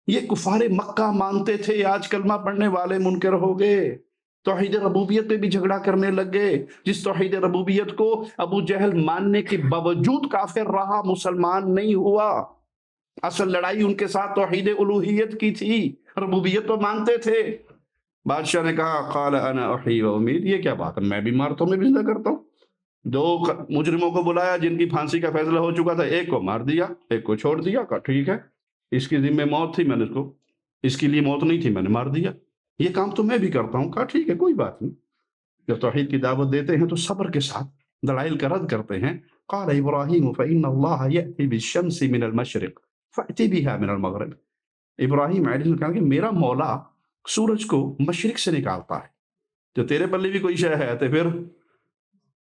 یہ کفار مکہ مانتے تھے، آج کلمہ پڑھنے والے منکر ہو گئے، توحید ربوبیت پہ بھی جھگڑا کرنے لگ گئے۔ جس توحید ربوبیت کو ابو جہل ماننے کے باوجود کافر رہا، مسلمان نہیں ہوا۔ اصل لڑائی ان کے ساتھ توحید الوہیت کی تھی، ربوبیت تو مانتے تھے۔ بادشاہ نے کہا قال انا احیی و امید، یہ کیا بات ہے، میں بھی مارتا ہوں میں بھی زندہ کرتا ہوں۔ دو مجرموں کو بلایا جن کی پھانسی کا فیصلہ ہو چکا تھا، ایک کو مار دیا ایک کو چھوڑ دیا، کہا ٹھیک ہے، اس کی ذمہ موت تھی، میں نے اس کے لیے موت نہیں تھی، میں نے مار دیا، یہ کام تو میں بھی کرتا ہوں، کہا ٹھیک ہے کوئی بات نہیں۔ جب توحید کی دعوت دیتے ہیں تو صبر کے ساتھ دلائل کا رد کرتے ہیں۔ قال ابراہیم فإن اللہ یأتی بالشمس من المشرق فأتی بها من المغرب، ابراہیم علیہ السلام کہا کہ میرا مولا سورج کو مشرق سے نکالتا ہے، جو تیرے پلے بھی کوئی شے ہے تو پھر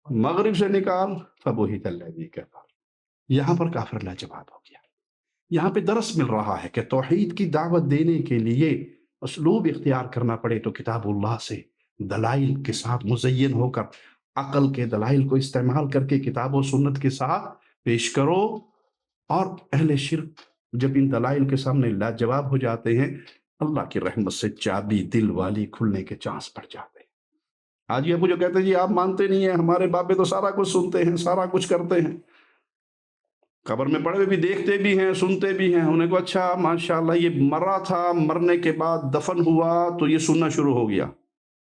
مغرب سے نکال۔ فبہت الذی کفر، یہاں پر کافر لاجواب ہو گیا۔ یہاں پہ درس مل رہا ہے کہ توحید کی دعوت دینے کے لیے اسلوب اختیار کرنا پڑے تو کتاب اللہ سے دلائل کے ساتھ مزین ہو کر، عقل کے دلائل کو استعمال کر کے کتاب و سنت کے ساتھ پیش کرو۔ اور اہل شرک جب ان دلائل کے سامنے لاجواب ہو جاتے ہیں، اللہ کی رحمت سے چابی دل والی کھلنے کے چانس پڑ جاتے ہیں۔ آج یہ جو کہتے ہیں جی آپ مانتے نہیں ہیں، ہمارے بابے تو سارا کچھ سنتے ہیں سارا کچھ کرتے ہیں، قبر میں پڑے ہوئے بھی دیکھتے بھی ہیں سنتے بھی ہیں، انہیں کو اچھا ماشاءاللہ یہ مرا تھا، مرنے کے بعد دفن ہوا تو یہ سننا شروع ہو گیا،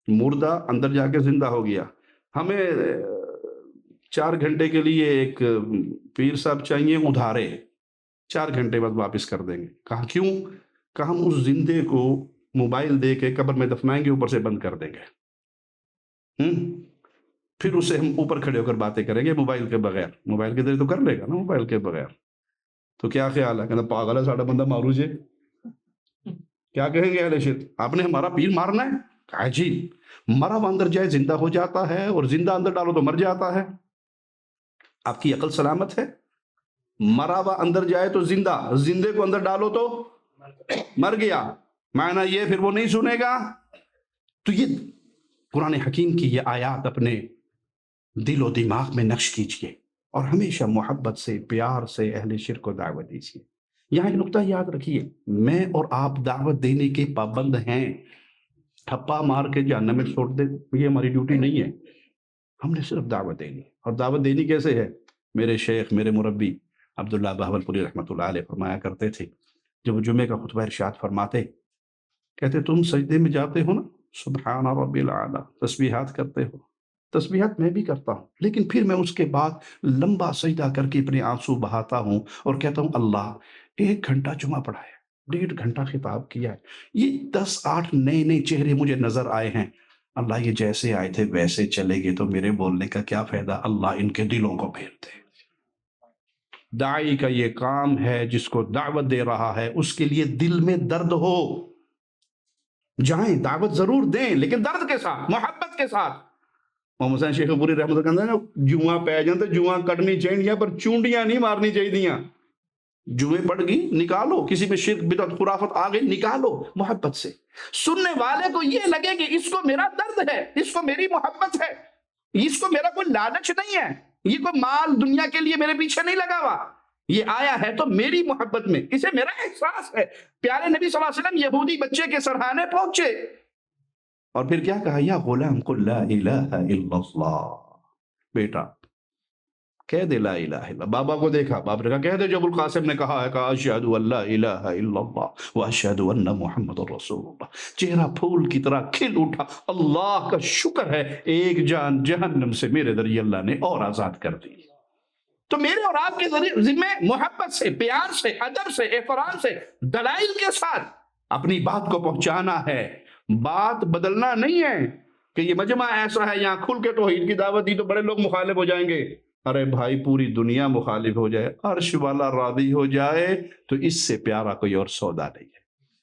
مردہ اندر جا کے زندہ ہو گیا، ہمیں 4 گھنٹے کے لیے ایک پیر صاحب چاہیے ادھارے، 4 گھنٹے بعد واپس کر دیں گے۔ کہا کیوں؟ کہ ہم اس زندے کو موبائل دے کے قبر میں دفنائیں گے، اوپر سے بند کر دیں گے، پھر اسے ہم اوپر کھڑے ہو کر باتیں کریں گے موبائل کے بغیر، موبائل کے ذریعے تو کر لے گا نا موبائل کے بغیر، تو کیا خیال ہے؟ کہنا پاگل ہے ساڑھا بندہ مارو جی، کیا کہیں گے اہل شرک؟ آپ نے ہمارا پیر مارنا ہے؟ کہا جی، مرا ہوا اندر جائے زندہ ہو جاتا ہے، اور زندہ اندر ڈالو تو مر جاتا ہے، آپ کی عقل سلامت ہے؟ مرا ہوا اندر جائے تو زندہ، زندے کو اندر ڈالو تو مر گیا، معنی یہ پھر وہ نہیں سنے گا؟ تو یہ قرآن حکیم کی یہ آیات اپنے دل و دماغ میں نقش کیجئے، اور ہمیشہ محبت سے، پیار سے اہل شرک کو دعوت دیجئے۔ یہاں ایک نقطہ یاد رکھیے، میں اور آپ دعوت دینے کے پابند ہیں، ٹھپا مار کے جہنم میں چھوڑ دے یہ ہماری ڈیوٹی نہیں ہے، ہم نے صرف دعوت دینی، اور دعوت دینی کیسے ہے؟ میرے شیخ، میرے مربی عبداللہ بہاولپوری رحمۃ اللہ علیہ فرمایا کرتے تھے، جب وہ جمعے کا خطبہ ارشاد فرماتے، کہتے تم سجدے میں جاتے ہو نا، سبحان ربی الاعلیٰ، تسبیحات کرتے ہو، تسبیحات میں بھی کرتا ہوں، لیکن پھر میں اس کے بعد لمبا سجدہ کر کے اپنے آنسو بہاتا ہوں اور کہتا ہوں اللہ 1 گھنٹہ جمعہ پڑھا ہے، 1.5 گھنٹہ خطاب کیا ہے، یہ 10-8 نئے نئے چہرے مجھے نظر آئے ہیں، اللہ یہ جیسے آئے تھے ویسے چلے گئے تو میرے بولنے کا کیا فائدہ؟ اللہ ان کے دلوں کو پھیر دے۔ داعی کا یہ کام ہے، جس کو دعوت دے رہا ہے اس کے لیے دل میں درد ہو، جائیں دعوت ضرور دیں لیکن درد کے ساتھ، محبت کے ساتھ۔ محمد حسین شیخ پوری رحمت اللہ کہتے ہیں جواں پہ جاتے جواں کٹنی چاہیے پر چونڈیاں نہیں مارنی چاہیے، جویں پڑ گئی نکالو، کسی میں شرک بدعت خرافت آ گئی نکالو محبت سے، سننے والے کو یہ لگے کہ اس کو میرا درد ہے، اس کو میری محبت ہے، اس کو میرا کوئی لالچ نہیں ہے، یہ کوئی مال دنیا کے لیے میرے پیچھے نہیں لگا ہوا، یہ آیا ہے تو میری محبت میں، اسے میرا احساس ہے۔ پیارے نبی صلی اللہ علیہ وسلم یہودی بچے کے سرحانے پہنچے اور پھر کیا کہا؟ یا غلام قل لا الہ الا اللہ، بیٹا کہہ دے لا الہ الا اللہ۔ بابا کو دیکھا، باپ نے کہا کہہ دے جو ابو القاسم نے کہا ہے، کہا اشہد ان لا الہ الا اللہ واشہد ان محمد رسول اللہ، چہرہ پھول کی طرح کھل اٹھا، اللہ کا شکر ہے ایک جان جہنم سے میرے ذریعے اللہ نے اور آزاد کر دی۔ تو میرے اور آپ کے ذمہ محبت سے، پیار سے، ادب سے، احترام سے، دلائل کے ساتھ اپنی بات کو پہنچانا ہے، بات بدلنا نہیں ہے کہ یہ مجمع ایسا ہے یہاں کھل کے توحید کی دعوت دی تو بڑے لوگ مخالف ہو جائیں گے۔ ارے بھائی پوری دنیا مخالف ہو جائے، عرش والا راضی ہو جائے تو اس سے پیارا کوئی اور سودا نہیں ہے۔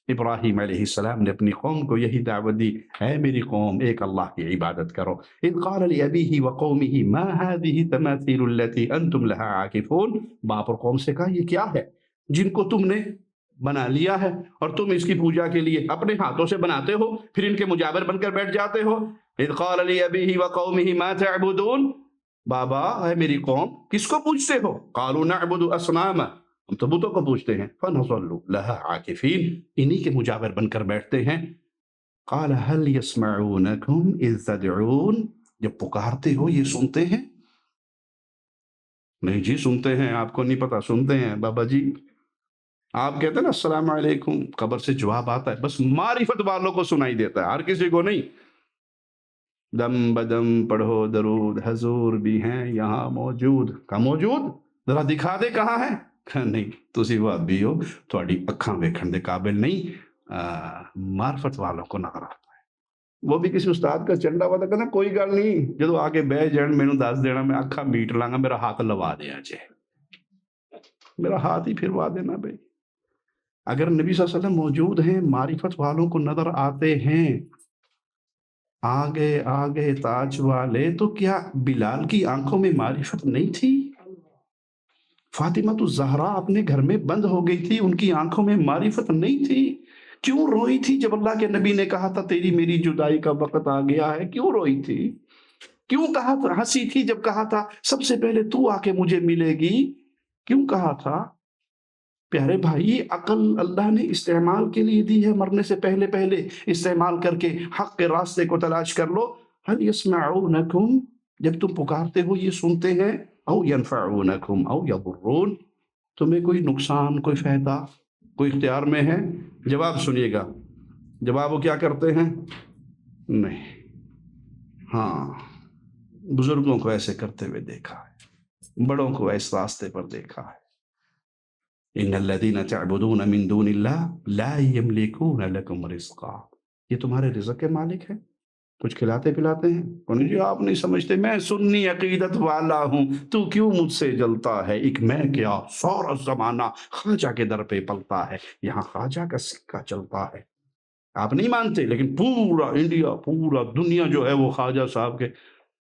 ابراہیم علیہ السلام نے اپنی قوم کو یہی دعوت دی، اے میری قوم ایک اللہ کی عبادت کرو۔ اذ قال لأبیہ وقومہ ما هذه التماثیل التي انتم لها عاکفون، باپ اور قوم سے کہا یہ کیا ہے جن کو تم نے بنا لیا ہے اور تم اس کی پوجا کے لیے اپنے ہاتھوں سے بناتے ہو پھر ان کے مجاور بن کر بیٹھ جاتے ہو۔ اذ قال لأبیہ وقومہ ما تعبدون، بابا اے میری قوم کس کو پوجتے ہو؟ قالوا نعبد اصناما، ہم تو بتوں کو پوچھتے ہیں، فنظل لها عاکفین، انہی کے مجاور بن کر بیٹھتے ہیں۔ قال هل يسمعونكم اذ تدعون، جب پکارتے ہو یہ سنتے ہیں؟ نہیں جی سنتے ہیں، آپ کو نہیں پتا، سنتے ہیں بابا جی۔ آپ کہتے ہیں نا السلام علیکم، قبر سے جواب آتا ہے، بس معرفت والوں کو سنائی دیتا ہے، ہر کسی کو نہیں۔ دم بدم پڑھو درود، حضور بھی ہیں یہاں موجود، کہاں موجود؟ ذرا دکھا دے کہاں ہے؟ کہا نہیں تسی وہ بھی ہو تھوڑی اکھاں ویکھن دے قابل نہیں، معرفت والوں کو نظر آتا ہے۔ وہ بھی کسی استاد کا چنڈا ہوا تھا، کہنا کوئی گل نہیں جدو آ کے بہ جان مینوں دس دینا، میں اکھاں میٹ لاں، میرا ہاتھ لوا دیا جے، میرا ہاتھ ہی پھروا دینا بھائی۔ اگر نبی صلی اللہ علیہ وسلم موجود ہیں، معرفت والوں کو نظر آتے ہیں، آگے آگے تاج والے، تو کیا بلال کی آنکھوں میں معرفت نہیں تھی؟ فاطمہ الزہرا اپنے گھر میں بند ہو گئی تھی، ان کی آنکھوں میں معرفت نہیں تھی؟ کیوں روئی تھی جب اللہ کے نبی نے کہا تھا تیری میری جدائی کا وقت آ گیا ہے؟ کیوں روئی تھی؟ کیوں کہا تھا، ہنسی تھی جب کہا تھا سب سے پہلے تو آ کے مجھے ملے گی؟ کیوں کہا تھا؟ پیارے بھائی عقل اللہ نے استعمال کے لیے دی ہے، مرنے سے پہلے پہلے استعمال کر کے حق کے راستے کو تلاش کر لو۔ هل يسمعونکم، جب تم پکارتے ہو یہ سنتے ہیں، او ينفعونکم او یضرون، تمہیں کوئی نقصان کوئی فائدہ کوئی اختیار میں ہے؟ جواب سنیے گا، جواب وہ کیا کرتے ہیں؟ نہیں۔ ہاں بزرگوں کو ایسے کرتے ہوئے دیکھا ہے، بڑوں کو اس راستے پر دیکھا ہے، ان الذین تعبدون من دون اللہ لا یملکون لکم رزقا، یہ تمہارے رزق کے مالک ہیں، کچھ کھلاتے پلاتے ہیں؟ انہوں جی آپ نہیں سمجھتے، میں سنی عقیدت والا ہوں، تو کیوں مجھ سے جلتا ہے؟ ایک میں کیا سارا زمانہ خواجہ کے در پہ پلتا ہے، یہاں خواجہ کا سکہ چلتا ہے۔ آپ نہیں مانتے، لیکن پورا انڈیا، پورا دنیا جو ہے وہ خواجہ صاحب کے۔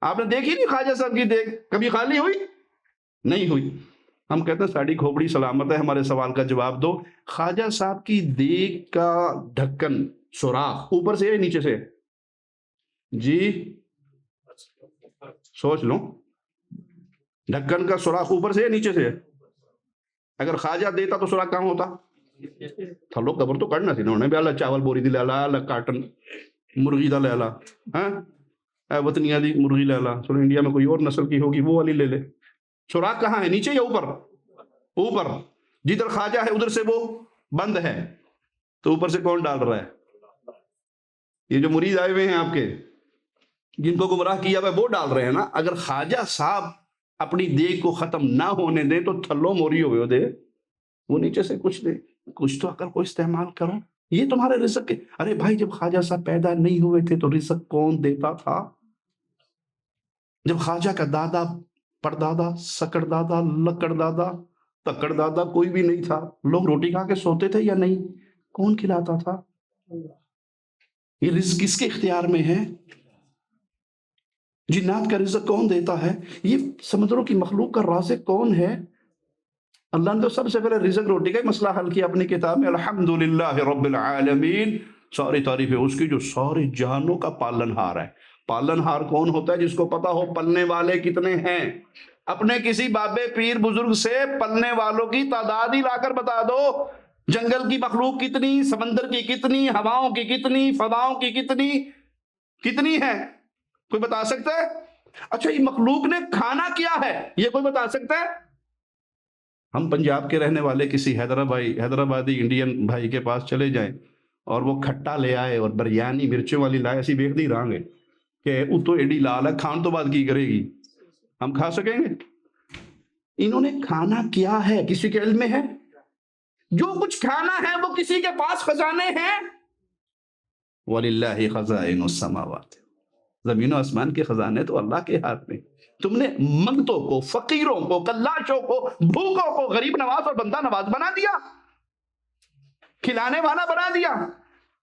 آپ نے دیکھی نہیں خواجہ صاحب کی دیکھ کبھی خالی ہوئی؟ نہیں ہوئی۔ ہم کہتے ہیں ساڑی کھوپڑی سلامت ہے، ہمارے سوال کا جواب دو۔ خواجہ صاحب کی دیکھ کا ڈھکن، سوراخ اوپر سے ہے نیچے سے؟ جی سوچ لو، ڈھکن کا سوراخ اوپر سے ہے نیچے سے؟ اگر خواجہ دیتا تو سوراخ کہاں ہوتا؟ تھلو قبر تو کرنا سی نا انہیں بھی، اللہ چاول بوری دی لے لا، اللہ کارٹن مرغی دا لے لا، ہاں وطنیہ دی مرغی لے لا، چلو انڈیا میں کوئی اور نسل کی ہوگی وہ والی لے لے۔ سوراخ کہاں ہے، نیچے یا اوپر؟ اوپر۔ جدھر خواجہ ہے ادھر سے وہ بند ہے، تو اوپر سے کون ڈال رہا ہے؟ یہ جو مرید آئے ہوئے ہیں آپ کے، جن کو گمراہ کیا ہوا وہ ڈال رہے ہیں نا۔ اگر خواجہ صاحب اپنی دیکھ کو ختم نہ ہونے دیں تو تھلو موری ہوئے دے، وہ نیچے سے کچھ دے، کچھ تو عقل کو استعمال کرو۔ یہ تمہارے رزق کے، ارے بھائی جب خواجہ صاحب پیدا نہیں ہوئے تھے تو رزق کون دیتا تھا؟ جب خواجہ کا دادا، پردادا، سکڑ دادا، لکڑ دادا، تکڑ دادا کوئی بھی نہیں تھا، لوگ روٹی کھا کے سوتے تھے یا نہیں؟ کون کھلاتا تھا؟ یہ رزق کس کے اختیار میں ہے؟ جنات کا رزق کون دیتا ہے؟ یہ سمندروں کی مخلوق کا رازق کون ہے؟ اللہ نے تو سب سے پہلے رزق روٹی کا ہی مسئلہ حل کیا اپنی کتاب میں، الحمدللہ رب العالمین، ساری تعریف ہے اس کی جو سارے جہانوں کا پالن ہار ہے۔ پالن ہار کون ہوتا ہے؟ جس کو پتا ہو پلنے والے کتنے ہیں۔ اپنے کسی بابے پیر بزرگ سے پلنے والوں کی تعداد ہی لا کر بتا دو، جنگل کی مخلوق کتنی، سمندر کی کتنی، ہواؤں کی کتنی، فضاؤں کی کتنی ہے؟ کوئی بتا سکتا ہے؟ اچھا یہ مخلوق نے کھانا کیا ہے، یہ کوئی بتا سکتا ہے؟ ہم پنجاب کے رہنے والے کسی حیدرآبادی انڈین بھائی کے پاس چلے جائیں اور وہ کھٹا لے آئے اور بریانی مرچوں والی لائے، ایسی بیخ دی رہاں گے کہ او تو ایڈی لال ہے، کھان تو بعد کی کرے گی، ہم کھا سکیں گے؟ انہوں نے کھانا کیا ہے کسی کے علم میں ہے؟ جو کچھ کھانا ہے وہ کسی کے پاس خزانے ہیں۔ وَلِلَّهِ خَزَائِنُ السَّمَاوَاتِ، زمین و آسمان کے خزانے تو اللہ کے ہاتھ میں۔ تم نے منگتوں کو، فقیروں کو، کلاشوں کو، بھوکوں کو غریب نواز اور بندہ نواز بنا دیا، کھلانے والا بنا دیا۔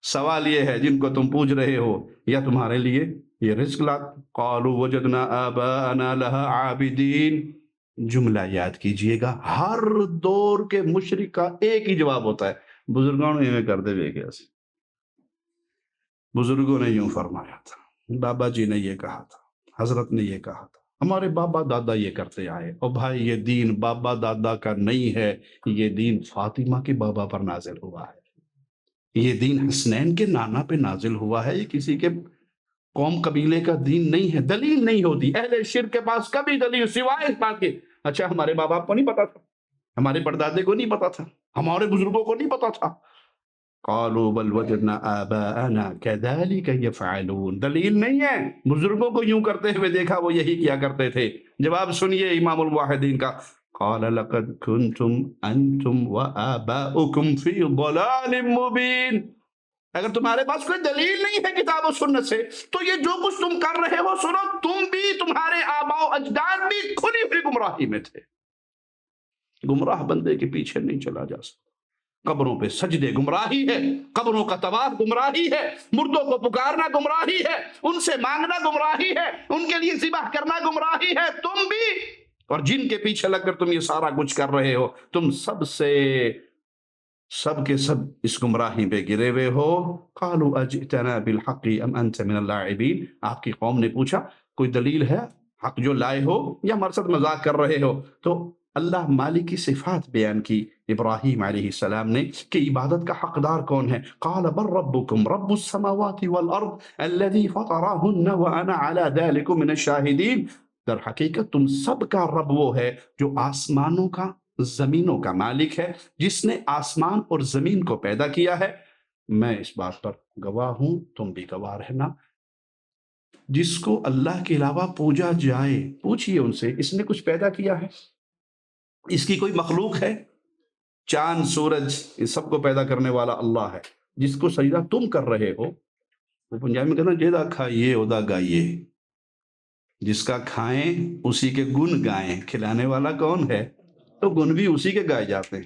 سوال یہ ہے جن کو تم پوچھ رہے ہو یا تمہارے لیے یہ رزق لا، قالوا وجدنا آباءنا لها عابدین، جملہ یاد کیجئے گا، ہر دور کے مشرک کا ایک ہی جواب ہوتا ہے، بزرگوں نے یہ کر دے بے کیا سی، بزرگوں نے یوں فرمایا تھا، بابا جی نے یہ کہا تھا، حضرت نے یہ کہا تھا، ہمارے بابا دادا یہ کرتے آئے۔ اور بھائی یہ دین بابا دادا کا نہیں ہے، یہ دین فاطمہ کے بابا پر نازل ہوا ہے، یہ دین حسنین کے نانا پہ نازل ہوا ہے، یہ کسی کے قوم قبیلے کا دین نہیں ہے۔ دلیل نہیں ہوتی اہل شرک کے پاس کبھی دلیل سوائے اس بات کے، اچھا ہمارے بابا کو نہیں پتا تھا، ہمارے پردادے کو نہیں پتا تھا، ہمارے بزرگوں کو نہیں پتا تھا۔ قالوا بل وجدنا آباءنا كذلك يفعلون، دلیل نہیں ہے، بزرگوں کو یوں کرتے ہوئے دیکھا وہ یہی کیا کرتے تھے۔ جواب سنیے امام الواحدین کا، قال لقد كنتم انتم وآباؤكم في ضلال مبين، اگر تمہارے پاس کوئی دلیل نہیں ہے کتاب و سنت سے تو یہ جو کچھ تم کر رہے ہو سنو، تم بھی تمہارے آباء و اجداد بھی کھلی ہوئی گمراہی میں تھے۔ گمراہ بندے کے پیچھے نہیں چلا جا سکتا۔ قبروں پہ سجدے گمراہی ہے، قبروں کا طواف گمراہی ہے، مردوں کو پکارنا گمراہی ہے، ان سے مانگنا گمراہی ہے، ان کے لیے ذبح کرنا گمراہی ہے۔ تم بھی اور جن کے پیچھے لگ کر تم یہ سارا کچھ کر رہے ہو، تم سب کے سب اس گمراہی پہ گرے ہوئے ہو۔ قالوا اجئتنا بالحق ام انت من اللاعبین، آپ کی قوم نے پوچھا کوئی دلیل ہے حق جو لائے ہو یا ہمارے ساتھ مذاق کر رہے ہو؟ تو اللہ مالک کی صفات بیان کی ابراہیم علیہ السلام نے کہ عبادت کا حقدار کون ہے۔ قال بل ربکم رب السماوات والارض الذي فطرهن وانا على ذلك من الشاہدین، در حقیقت تم سب کا رب وہ ہے جو آسمانوں کا زمینوں کا مالک ہے، جس نے آسمان اور زمین کو پیدا کیا ہے، میں اس بات پر گواہ ہوں، تم بھی گواہ رہنا۔ جس کو اللہ کے علاوہ پوجا جائے، پوچھئے ان سے اس نے کچھ پیدا کیا ہے؟ اس کی کوئی مخلوق ہے؟ چاند سورج ان سب کو پیدا کرنے والا اللہ ہے. جس کو سجدہ تم کر رہے ہو، وہ پنجابی میں کہنا جیدا کھائیے ادا گائیے. جس کا کھائیں اسی کے گن گائیں. کھلانے والا کون ہے؟ تو گن بھی اسی کے گائے جاتے ہیں.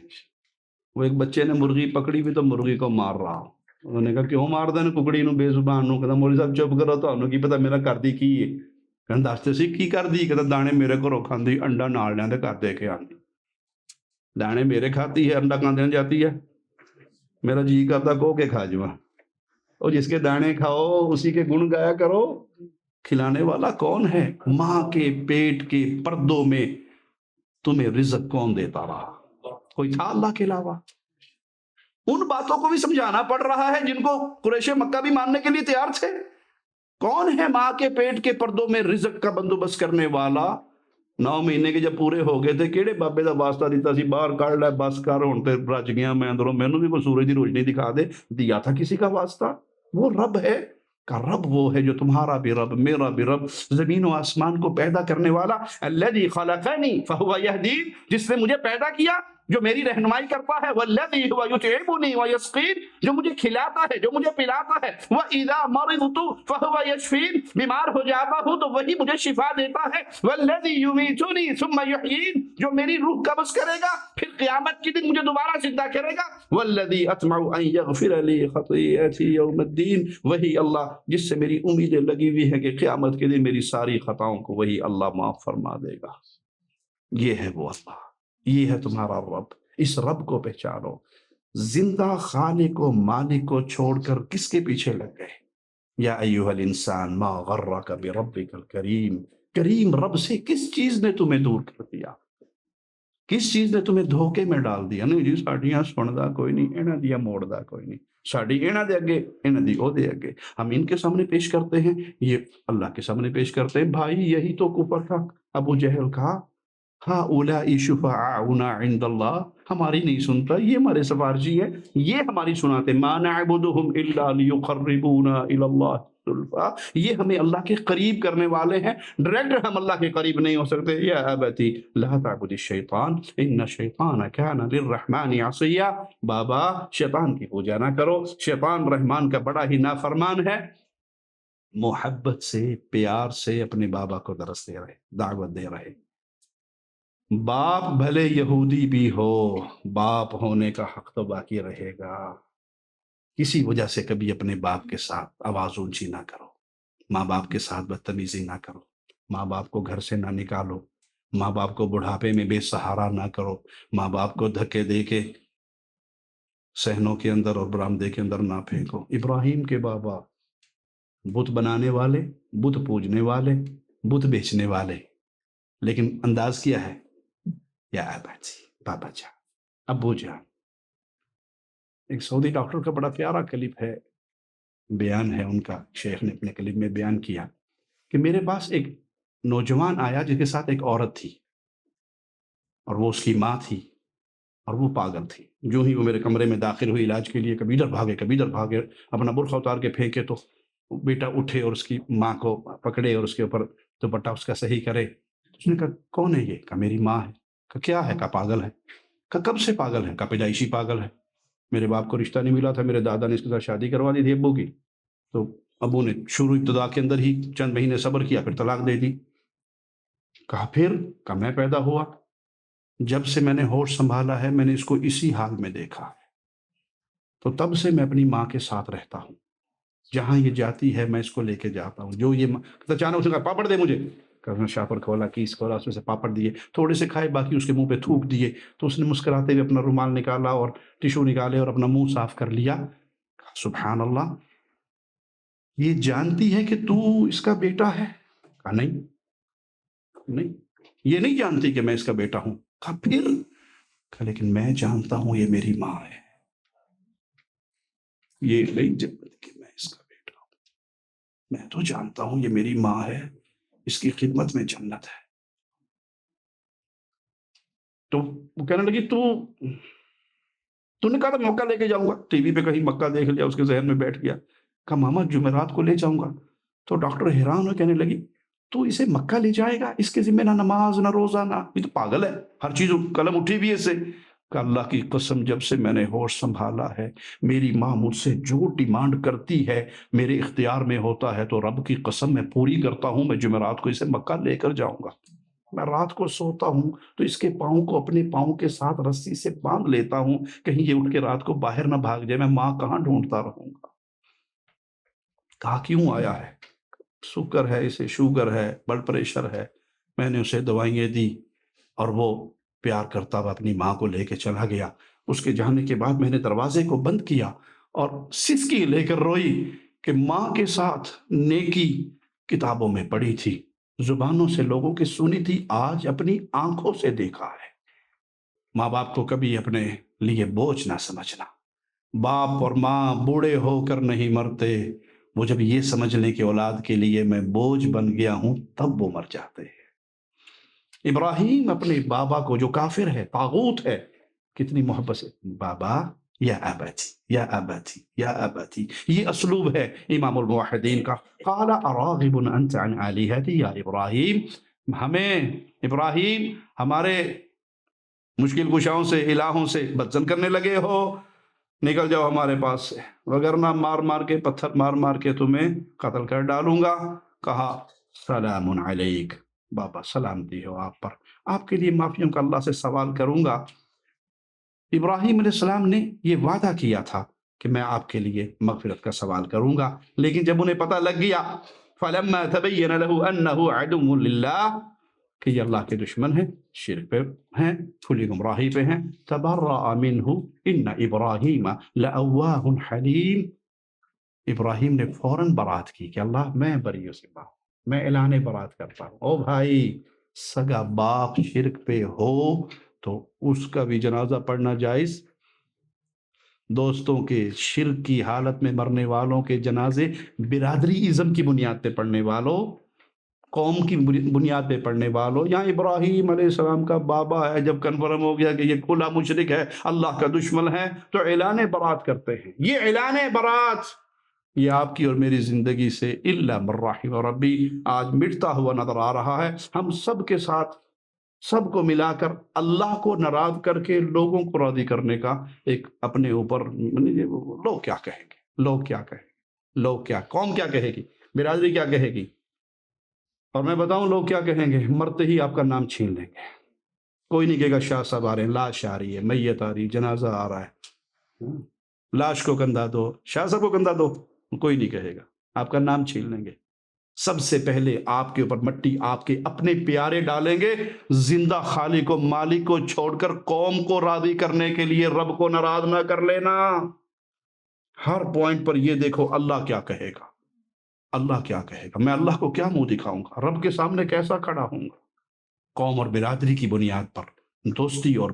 وہ ایک بچے نے مرغی پکڑی بھی تو مرغی کو مار رہا. انہوں نے کہا کیوں مار دیں ککڑی نو بے زبان نو؟ کہتا مولوی صاحب چپ کرو، تانوں کی پتا میرا کر دی کی ہے؟ کہتا دس سی کی کر دی؟ کہتا دانے میرے گھروں کھاندی، انڈا نال لیندے گھر دے کے آندی. دانے میرے کھاتی ہے، انڈا کہاں دین جاتی ہے؟ میرا جی کرتا کو کے کھا جاواں. اور جس کے دانے کھاؤ اسی کے گن گایا کرو. کھلانے والا کون ہے؟ ماں کے پیٹ کے پردوں میں تمہیں رزق کون دیتا رہا؟ کوئی تھا اللہ کے علاوہ؟ ان باتوں کو بھی سمجھانا پڑ رہا ہے جن کو قریش مکہ بھی ماننے کے لیے تیار تھے. کون ہے ماں کے پیٹ کے پردوں میں رزق کا بندوبست کرنے والا؟ 9 مہینے کے جب پورے ہو گئے تھے کیڑے بابے دا واسطہ دیتا سی باہر کڑ لے بس کر ہون تے رج گیا میں اندروں، مینوں بھی کوئی سورج دی روشنی دکھا دے. دیا تھا کسی کا واسطہ؟ وہ رب ہے کا رب وہ ہے جو تمہارا بھی رب میرا بھی رب، زمین و آسمان کو پیدا کرنے والا. الذی خلقنی فہو یہدین، جس نے مجھے پیدا کیا جو میری رہنمائی کرتا ہے. والذی هو یطعمنی ویسقین، جو مجھے کھلاتا ہے جو مجھے پلاتا ہے. واذا مرضت فهو یشفین، بیمار ہو جاتا ہوں تو وہی مجھے شفا دیتا ہے. والذی یمیتنی ثم یحیین، جو میری روح قبض کرے گا پھر قیامت کے دن مجھے دوبارہ زندہ کرے گا. والذی اطمع ان یغفر لی خطیئتی یوم الدین، وہی اللہ جس سے میری امیدیں لگی ہوئی ہیں کہ قیامت کے دن میری ساری خطاؤں کو وہی اللہ معاف فرما دے گا. یہ ہے وہ اللہ، یہ ہے تمہارا رب. اس رب کو پہچانو. زندہ خالق و مالک کو چھوڑ کر کس کے پیچھے لگ گئے؟ یا ایھا الانسان ما غرک بربک الکریم، کریم رب سے کس چیز نے تمہیں دور کر دیا؟ کس چیز نے تمہیں دھوکے میں ڈال دیا؟ نہیں جی ساڈیاں سندا کوئی نہیں، انہاں دیا موڑدا کوئی نہیں، ساڈی انہاں دے اگے انہاں دی او دے اگے. ہم ان کے سامنے پیش کرتے ہیں، یہ اللہ کے سامنے پیش کرتے ہیں. بھائی یہی تو کفر تھا. ابو جہل کہا ہؤلاء شفعاؤنا عند اللہ، ہماری نہیں سنتا، یہ ہمارے سفارشی ہے، یہ ہماری سناتے. ما نعبدهم الا ليقربونا الى اللہ زلفا، یہ ہمیں اللہ کے قریب کرنے والے ہیں، ڈائریکٹ ہم اللہ کے قریب نہیں ہو سکتے. یا ابتی لا تعبد الشیطان ان الشیطان کان للرحمن عصیا، بابا شیطان کی پوجا نہ کرو، شیطان رحمان کا بڑا ہی نافرمان ہے. محبت سے پیار سے اپنے بابا کو درس دے رہے، دعوت دے رہے. باپ بھلے یہودی بھی ہو، باپ ہونے کا حق تو باقی رہے گا. کسی وجہ سے کبھی اپنے باپ کے ساتھ آواز اونچی نہ کرو، ماں باپ کے ساتھ بدتمیزی نہ کرو، ماں باپ کو گھر سے نہ نکالو، ماں باپ کو بڑھاپے میں بے سہارا نہ کرو، ماں باپ کو دھکے دے کے صحنوں کے اندر اور برآمدے کے اندر نہ پھینکو. ابراہیم کے بابا بت بنانے والے، بت پوجنے والے، بت بیچنے والے، لیکن انداز کیا ہے؟ یا اباجی، بابا جان، ابو جان. ایک سعودی ڈاکٹر کا بڑا پیارا کلپ ہے، بیان ہے ان کا، شیخ نے اپنے کلپ میں بیان کیا کہ میرے پاس ایک نوجوان آیا جس کے ساتھ ایک عورت تھی اور وہ اس کی ماں تھی اور وہ پاگل تھی. جو ہی وہ میرے کمرے میں داخل ہوئی علاج کے لیے، کبھی ادھر بھاگے کبھی ادھر بھاگے، اپنا برقع اتار کے پھینکے تو بیٹا اٹھے اور اس کی ماں کو پکڑے اور اس کے اوپر دوپٹہ اس کا صحیح کرے. اس نے کہا کون ہے یہ؟ کہا میری ماں ہے. کہا کیا ہے؟ کہا پاگل ہے. کہا کب سے پاگل ہے؟ کہا پیدائشی پاگل ہے. میرے باپ کو رشتہ نہیں ملا تھا، میرے دادا نے اس کے ساتھ شادی کروا دی تھی ابو کی، تو ابو نے شروع ابتدا کے اندر ہی چند مہینے صبر کیا پھر طلاق دے دی. کہا پھر؟ کہا میں پیدا ہوا، جب سے میں نے ہوش سنبھالا ہے میں نے اس کو اسی حال میں دیکھا ہے، تو تب سے میں اپنی ماں کے ساتھ رہتا ہوں، جہاں یہ جاتی ہے میں اس کو لے کے جاتا ہوں. جو یہ اچانک اس نے کہا پاپڑ دے مجھے. شاپر کھولا، کیس کھولا، اس میں سے پاپڑ دیے، تھوڑے سے کھائے، باقی اس کے منہ پہ تھوک دیے. تو اس نے مسکراتے ہوئے اپنا رومال نکالا اور ٹشو نکالے اور اپنا منہ صاف کر لیا. سبحان اللہ، یہ جانتی ہے کہ تو اس کا بیٹا ہے؟ کہا نہیں، نہیں یہ نہیں جانتی کہ میں اس کا بیٹا ہوں. کہا پھر؟ کہا لیکن میں جانتا ہوں یہ میری ماں ہے. یہ نہیں جانتی کہ میں اس کا بیٹا ہوں، میں تو جانتا ہوں یہ میری ماں ہے، اس کی خدمت میں جنت ہے. تو وہ کہنے لگی تو نے کہا تھا مکہ لے کے جاؤں گا، ٹی وی پہ کہیں مکہ دیکھ لیا، اس کے ذہن میں بیٹھ گیا. کہا ماما جمعرات کو لے جاؤں گا. تو ڈاکٹر حیران ہو کہنے لگی تو اسے مکہ لے جائے گا، اس کے ذمہ نہ نماز نہ روزہ نہ، یہ تو پاگل ہے، ہر چیز قلم اٹھی بھی ہے اس سے. کہ اللہ کی قسم جب سے میں نے ہوش سنبھالا ہے میری ماں مجھ سے جو ڈیمانڈ کرتی ہے میرے اختیار میں ہوتا ہے تو رب کی قسم میں پوری کرتا ہوں. میں جمعرات کو اسے مکہ لے کر جاؤں گا. میں رات کو سوتا ہوں تو اس کے پاؤں کو اپنے پاؤں کے ساتھ رسی سے باندھ لیتا ہوں کہیں یہ اٹھ کے رات کو باہر نہ بھاگ جائے. میں ماں کہاں ڈھونڈتا رہوں گا. کہا کیوں آیا ہے؟ سکر ہے، اسے شوگر ہے، بلڈ پریشر ہے. میں نے اسے دوائیں دی اور وہ پیار کرتا ہوا اپنی ماں کو لے کے چلا گیا. اس کے جانے کے بعد میں نے دروازے کو بند کیا اور سسکی لے کر روئی کہ ماں کے ساتھ نیکی کتابوں میں پڑھی تھی، زبانوں سے لوگوں کی سنی تھی، آج اپنی آنکھوں سے دیکھا ہے. ماں باپ کو کبھی اپنے لیے بوجھ نہ سمجھنا. باپ اور ماں بوڑھے ہو کر نہیں مرتے، وہ جب یہ سمجھ لیں کہ اولاد کے لیے میں بوجھ بن گیا ہوں تب وہ مر جاتے ہیں. ابراہیم اپنے بابا کو جو کافر ہے، طاغوت ہے، کتنی محبت سے بابا یا ابتی یا ابتی یا ابتی. یہ اسلوب ہے امام الموحدین کا. قال اراغب انت عن آلہتی یا ابراہیم، ابراہیم ہمارے مشکل کشاؤں سے، الہوں سے بدزن کرنے لگے ہو، نکل جاؤ ہمارے پاس سے وگرنہ مار مار کے پتھر مار مار کے تمہیں قتل کر ڈالوں گا. کہا سلام علیک، بابا سلامتی ہو آپ پر، آپ کے لیے معافیوں کا اللہ سے سوال کروں گا. ابراہیم علیہ السلام نے یہ وعدہ کیا تھا کہ میں آپ کے لیے مغفرت کا سوال کروں گا، لیکن جب انہیں پتہ لگ گیا فَلَمَّا تَبَيَّنَ لَهُ أَنَّهُ عَدُوٌّ لِلَّهِ کہ یہ اللہ کے دشمن ہیں، شرک پہ ہیں، کھلی گمراہی پہ ہیں، تَبَرَّأَ مِنْهُ إِنَّ إِبْرَاهِيمَ لَأَوَّاهٌ حَلِيمٌ. ابراہیم نے فوراً برات کی کہ اللہ میں بری سے ہوں، میں اعلان برات کرتا ہوں. او بھائی، سگا باپ شرک پہ ہو تو اس کا بھی جنازہ پڑھنا جائز. دوستوں کے شرک کی حالت میں مرنے والوں کے جنازے برادری ازم کی بنیاد پہ پڑھنے والوں، قوم کی بنیاد پہ پڑھنے والوں، یہاں ابراہیم علیہ السلام کا بابا ہے، جب کنفرم ہو گیا کہ یہ کھلا مشرک ہے، اللہ کا دشمن ہے، تو اعلان برات کرتے ہیں. یہ اعلان برات یہ آپ کی اور میری زندگی سے الا من رحم ربی آج مٹتا ہوا نظر آ رہا ہے. ہم سب کے ساتھ سب کو ملا کر اللہ کو ناراض کر کے لوگوں کو راضی کرنے کا ایک اپنے اوپر، لوگ کیا کہیں گے، لوگ کیا کہیں گے، لوگ کیا، قوم کیا کہے گی، برادری کیا کہے گی. اور میں بتاؤں لوگ کیا کہیں گے، مرتے ہی آپ کا نام چھین لیں گے. کوئی نہیں کہے گا شاہ صاحب آ رہے ہیں، لاش آ رہی ہے، میت آ رہی ہے، جنازہ آ رہا ہے، لاش کو کندھا دو، شاہ صاحب کو کندھا دو. کوئی نہیں کہے گا، آپ کا نام چھین لیں گے. سب سے پہلے آپ کے اوپر مٹی آپ کے اپنے پیارے ڈالیں گے. زندہ خالق و مالک کو چھوڑ کر قوم کو راضی کرنے کے لیے رب کو ناراض نہ کر لینا. ہر پوائنٹ پر یہ دیکھو اللہ کیا کہے گا، اللہ کیا کہے گا، میں اللہ کو کیا منہ دکھاؤں گا، رب کے سامنے کیسا کھڑا ہوں گا. قوم اور برادری کی بنیاد پر، دوستی اور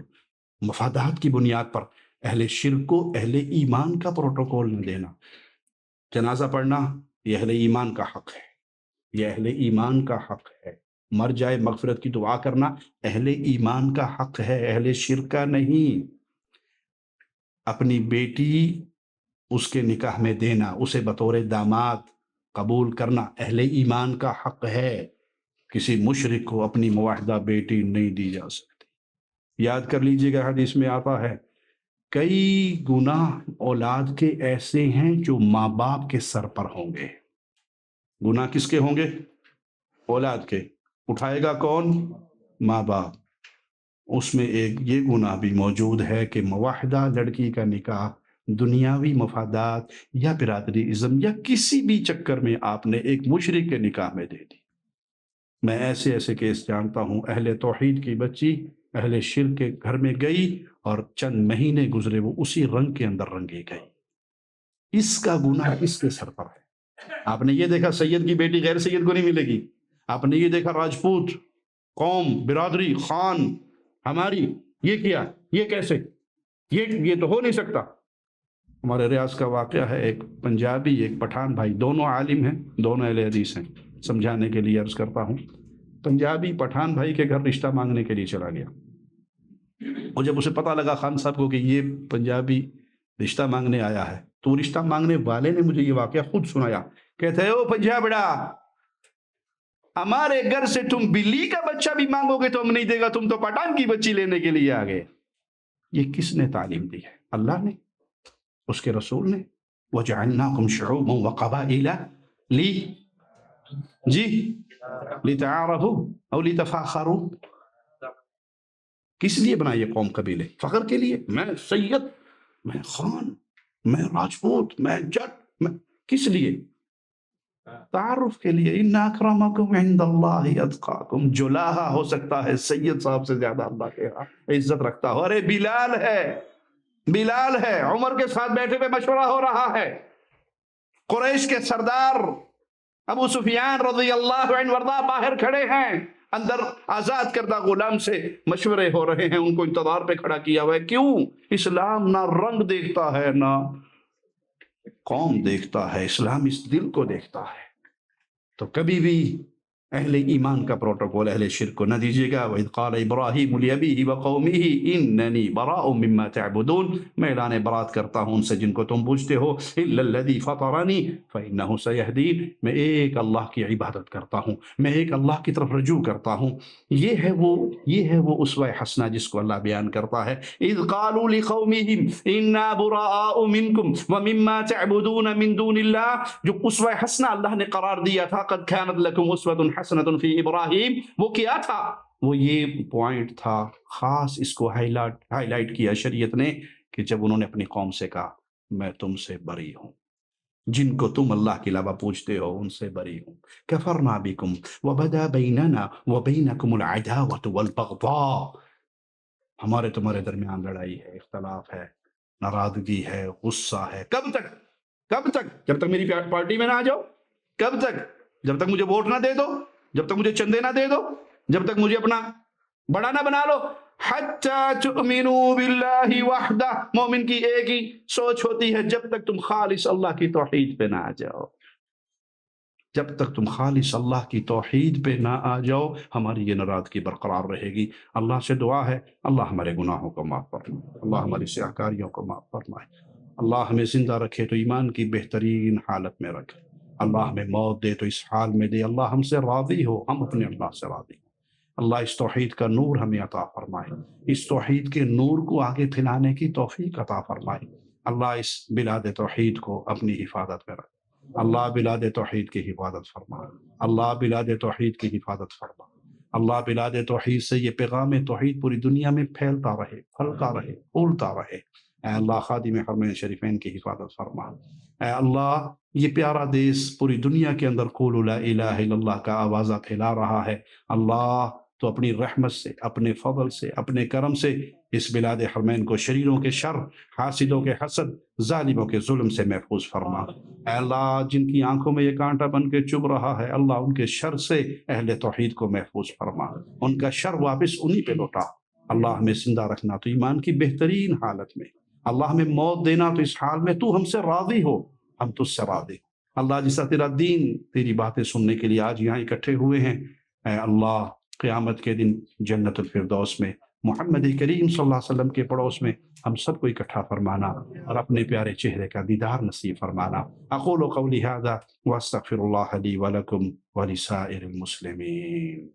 مفادات کی بنیاد پر اہل شرک کو اہل ایمان کا پروٹوکول نہ دینا. جنازہ پڑھنا یہ اہل ایمان کا حق ہے، یہ اہل ایمان کا حق ہے. مر جائے مغفرت کی دعا کرنا اہل ایمان کا حق ہے، اہل شرک کا نہیں. اپنی بیٹی اس کے نکاح میں دینا، اسے بطور داماد قبول کرنا اہل ایمان کا حق ہے. کسی مشرک کو اپنی معاہدہ بیٹی نہیں دی جا سکتی. یاد کر لیجئے گا، حدیث میں آتا ہے کئی گناہ اولاد کے ایسے ہیں جو ماں باپ کے سر پر ہوں گے. گناہ کس کے ہوں گے؟ اولاد کے. اٹھائے گا کون؟ ماں باپ. اس میں ایک یہ گناہ بھی موجود ہے کہ موحدہ لڑکی کا نکاح دنیاوی مفادات یا برادری ازم یا کسی بھی چکر میں آپ نے ایک مشرک کے نکاح میں دے دی. میں ایسے ایسے کیس جانتا ہوں، اہل توحید کی بچی اہل شرک کے گھر میں گئی اور چند مہینے گزرے وہ اسی رنگ کے اندر رنگی گئی. اس کا گناہ اس کے سر پر ہے. آپ نے یہ دیکھا سید کی بیٹی غیر سید کو نہیں ملے گی. آپ نے یہ دیکھا راجپوت قوم، برادری، خان ہماری یہ کیا، یہ کیسے، یہ تو ہو نہیں سکتا. ہمارے ریاض کا واقعہ ہے، ایک پنجابی ایک پٹھان بھائی، دونوں عالم ہیں، دونوں اہل حدیث ہیں. سمجھانے کے لیے عرض کرتا ہوں، پنجابی پٹھان بھائی کے گھر رشتہ مانگنے کے لیے چلا گیا. اور جب اسے پتہ لگا خان صاحب کو کہ یہ پنجابی رشتہ مانگنے آیا ہے، تو رشتہ مانگنے والے نے مجھے یہ واقعہ خود سنایا. کہتے ہیں او پنجابڑا، ہمارے گھر سے تم بلی کا بچہ بھی مانگو گے تو ہم نہیں دے گا، تم تو پٹھان کی بچی لینے کے لیے آ گئے. یہ کس نے تعلیم دی ہے؟ اللہ نے، اس کے رسول نے۔ وَجَعَلْنَاكُمْ شُعُوبًا وَقَبَائِلَ لِتَعَارَفُوا أَوْ لِتَفَاخَرُوا۔ کس لیے بنائے یہ قوم قبیلے؟ فخر کے لیے؟ میں سید، میں خان، میں راجپوت، میں جٹ، میں کس لیے؟ تعارف کے لیے۔ ان اکرمکم عند اللہ اتقاکم، جو لاحا ہو سکتا ہے سید صاحب سے زیادہ اللہ کے ہاں عزت رکھتا ہو۔ ارے بلال ہے، بلال ہے، عمر کے ساتھ بیٹھے ہوئے مشورہ ہو رہا ہے، قریش کے سردار ابو سفیان رضی اللہ عنہ وارضاہ باہر کھڑے ہیں، اندر آزاد کردہ غلام سے مشورے ہو رہے ہیں، ان کو انتظار پہ کھڑا کیا ہوا ہے۔ کیوں؟ اسلام نہ رنگ دیکھتا ہے نہ قوم دیکھتا ہے، اسلام اس دل کو دیکھتا ہے۔ تو کبھی بھی اہل ایمان کا پروٹوکول اہل شرک کو نہ دیجیے گا۔ وَإِذْ قَالَ إِبْرَاهِيمُ لِأَبِيهِ وَقَوْمِهِ إِنَّنِي بَرَاءٌ مِّمَّا تَعْبُدُونَ، میں اعلان برات کرتا ہوں ان سے جن کو تم پوجتے ہو، إِلَّا الَّذِي فَطَرَنِي فَإِنَّهُ سَيَهْدِينِ، میں ایک اللہ کی عبادت کرتا ہوں، میں ایک اللہ کی طرف رجوع کرتا ہوں۔ یہ ہے وہ اسوہ حسنہ جس کو اللہ بیان کرتا ہے۔ إِذْ قَالُوا لِقَوْمِهِمْ إِنَّا بُرَاءُ مِنْكُمْ وَمِمَّا تَعْبُدُونَ مِن دُونِ اللَّهِ، جو اسوہ حسنہ اللہ نے قرار دیا تھا، قَدْ كَانَتْ لَكُمْ أُسْوَةٌ حَسَنَةٌ فِي إِبْرَاهِيمَ، وہ کیا تھا؟ وہ یہ پوائنٹ تھا، خاص اس کو ہائی لائٹ کیا شریعت نے، کہ جب انہوں نے اپنی قوم سے کہا میں تم سے بری ہوں، جن کو تم اللہ کے علاوہ پوجتے ہو ان سے بری ہوں۔ کفرنا بکم وبدا بیننا وبینکم العداوۃ والبغضاء، ہمارے تمہارے درمیان لڑائی ہے، اختلاف ہے، ناراضگی ہے، غصہ ہے۔ کب تک؟ کب تک؟ جب تک میری پارٹی میں نہ آ جاؤ؟ کب تک؟ جب تک مجھے ووٹ نہ دے دو، جب تک مجھے چندے نہ دے دو، جب تک مجھے اپنا بڑا نہ بنا لو۔ حتی تؤمنوا باللہ وحدہ، مومن کی ایک ہی سوچ ہوتی ہے، جب تک تم خالص اللہ کی توحید پہ نہ آ جاؤ، جب تک تم خالص اللہ کی توحید پہ نہ آ جاؤ ہماری یہ ناراضگی برقرار رہے گی۔ اللہ سے دعا ہے اللہ ہمارے گناہوں کو معاف فرمائے، اللہ ہماری سیاہکاریوں کو معاف فرمائے، اللہ ہمیں زندہ رکھے تو ایمان کی بہترین حالت میں رکھے، اللہ ہمیں موت دے تو اس حال میں دے، اللہ ہم سے راضی ہو، ہم اپنے اللہ سے راضی ہوں۔ اللہ اس توحید کا نور ہمیں عطا فرمائے، اس توحید کے نور کو آگے پھیلانے کی توفیق عطا فرمائے۔ اللہ اس بلاد توحید کو اپنی حفاظت میں رکھے، اللہ بلاد توحید کی حفاظت فرما، اللہ بلاد توحید کی حفاظت فرما، اللہ بلاد توحید سے یہ پیغام توحید پوری دنیا میں پھیلتا رہے، پھلتا رہے، پھولتا رہے۔ اے اللہ خادم حرمین شریفین کی حفاظت فرما، اے اللہ یہ پیارا دیس پوری دنیا کے اندر قولوا لا الہ الا اللہ کا آوازہ پھیلا رہا ہے، اللہ تو اپنی رحمت سے، اپنے فضل سے، اپنے کرم سے اس بلاد حرمین کو شریروں کے شر، حاسدوں کے حسد، ظالموں کے ظلم سے محفوظ فرما۔ اے اللہ جن کی آنکھوں میں یہ کانٹا بن کے چبھ رہا ہے، اللہ ان کے شر سے اہل توحید کو محفوظ فرما، ان کا شر واپس انہی پہ لوٹا۔ اللہ ہمیں زندہ رکھنا تو ایمان کی بہترین حالت میں، اللہ ہمیں موت دینا تو اس حال میں تو ہم سے راضی ہو، ہم تجھ سے راضی ہو۔ اللہ جیسا تیرا دین، تیری باتیں سننے کے لیے آج یہاں اکٹھے ہوئے ہیں، اے اللہ قیامت کے دن جنت الفردوس میں محمد کریم صلی اللہ علیہ وسلم کے پڑوس میں ہم سب کو اکٹھا فرمانا اور اپنے پیارے چہرے کا دیدار نصیب فرمانا۔ اقول قولی ھذا واستغفر اللہ لی ولکم ولسائر المسلمین۔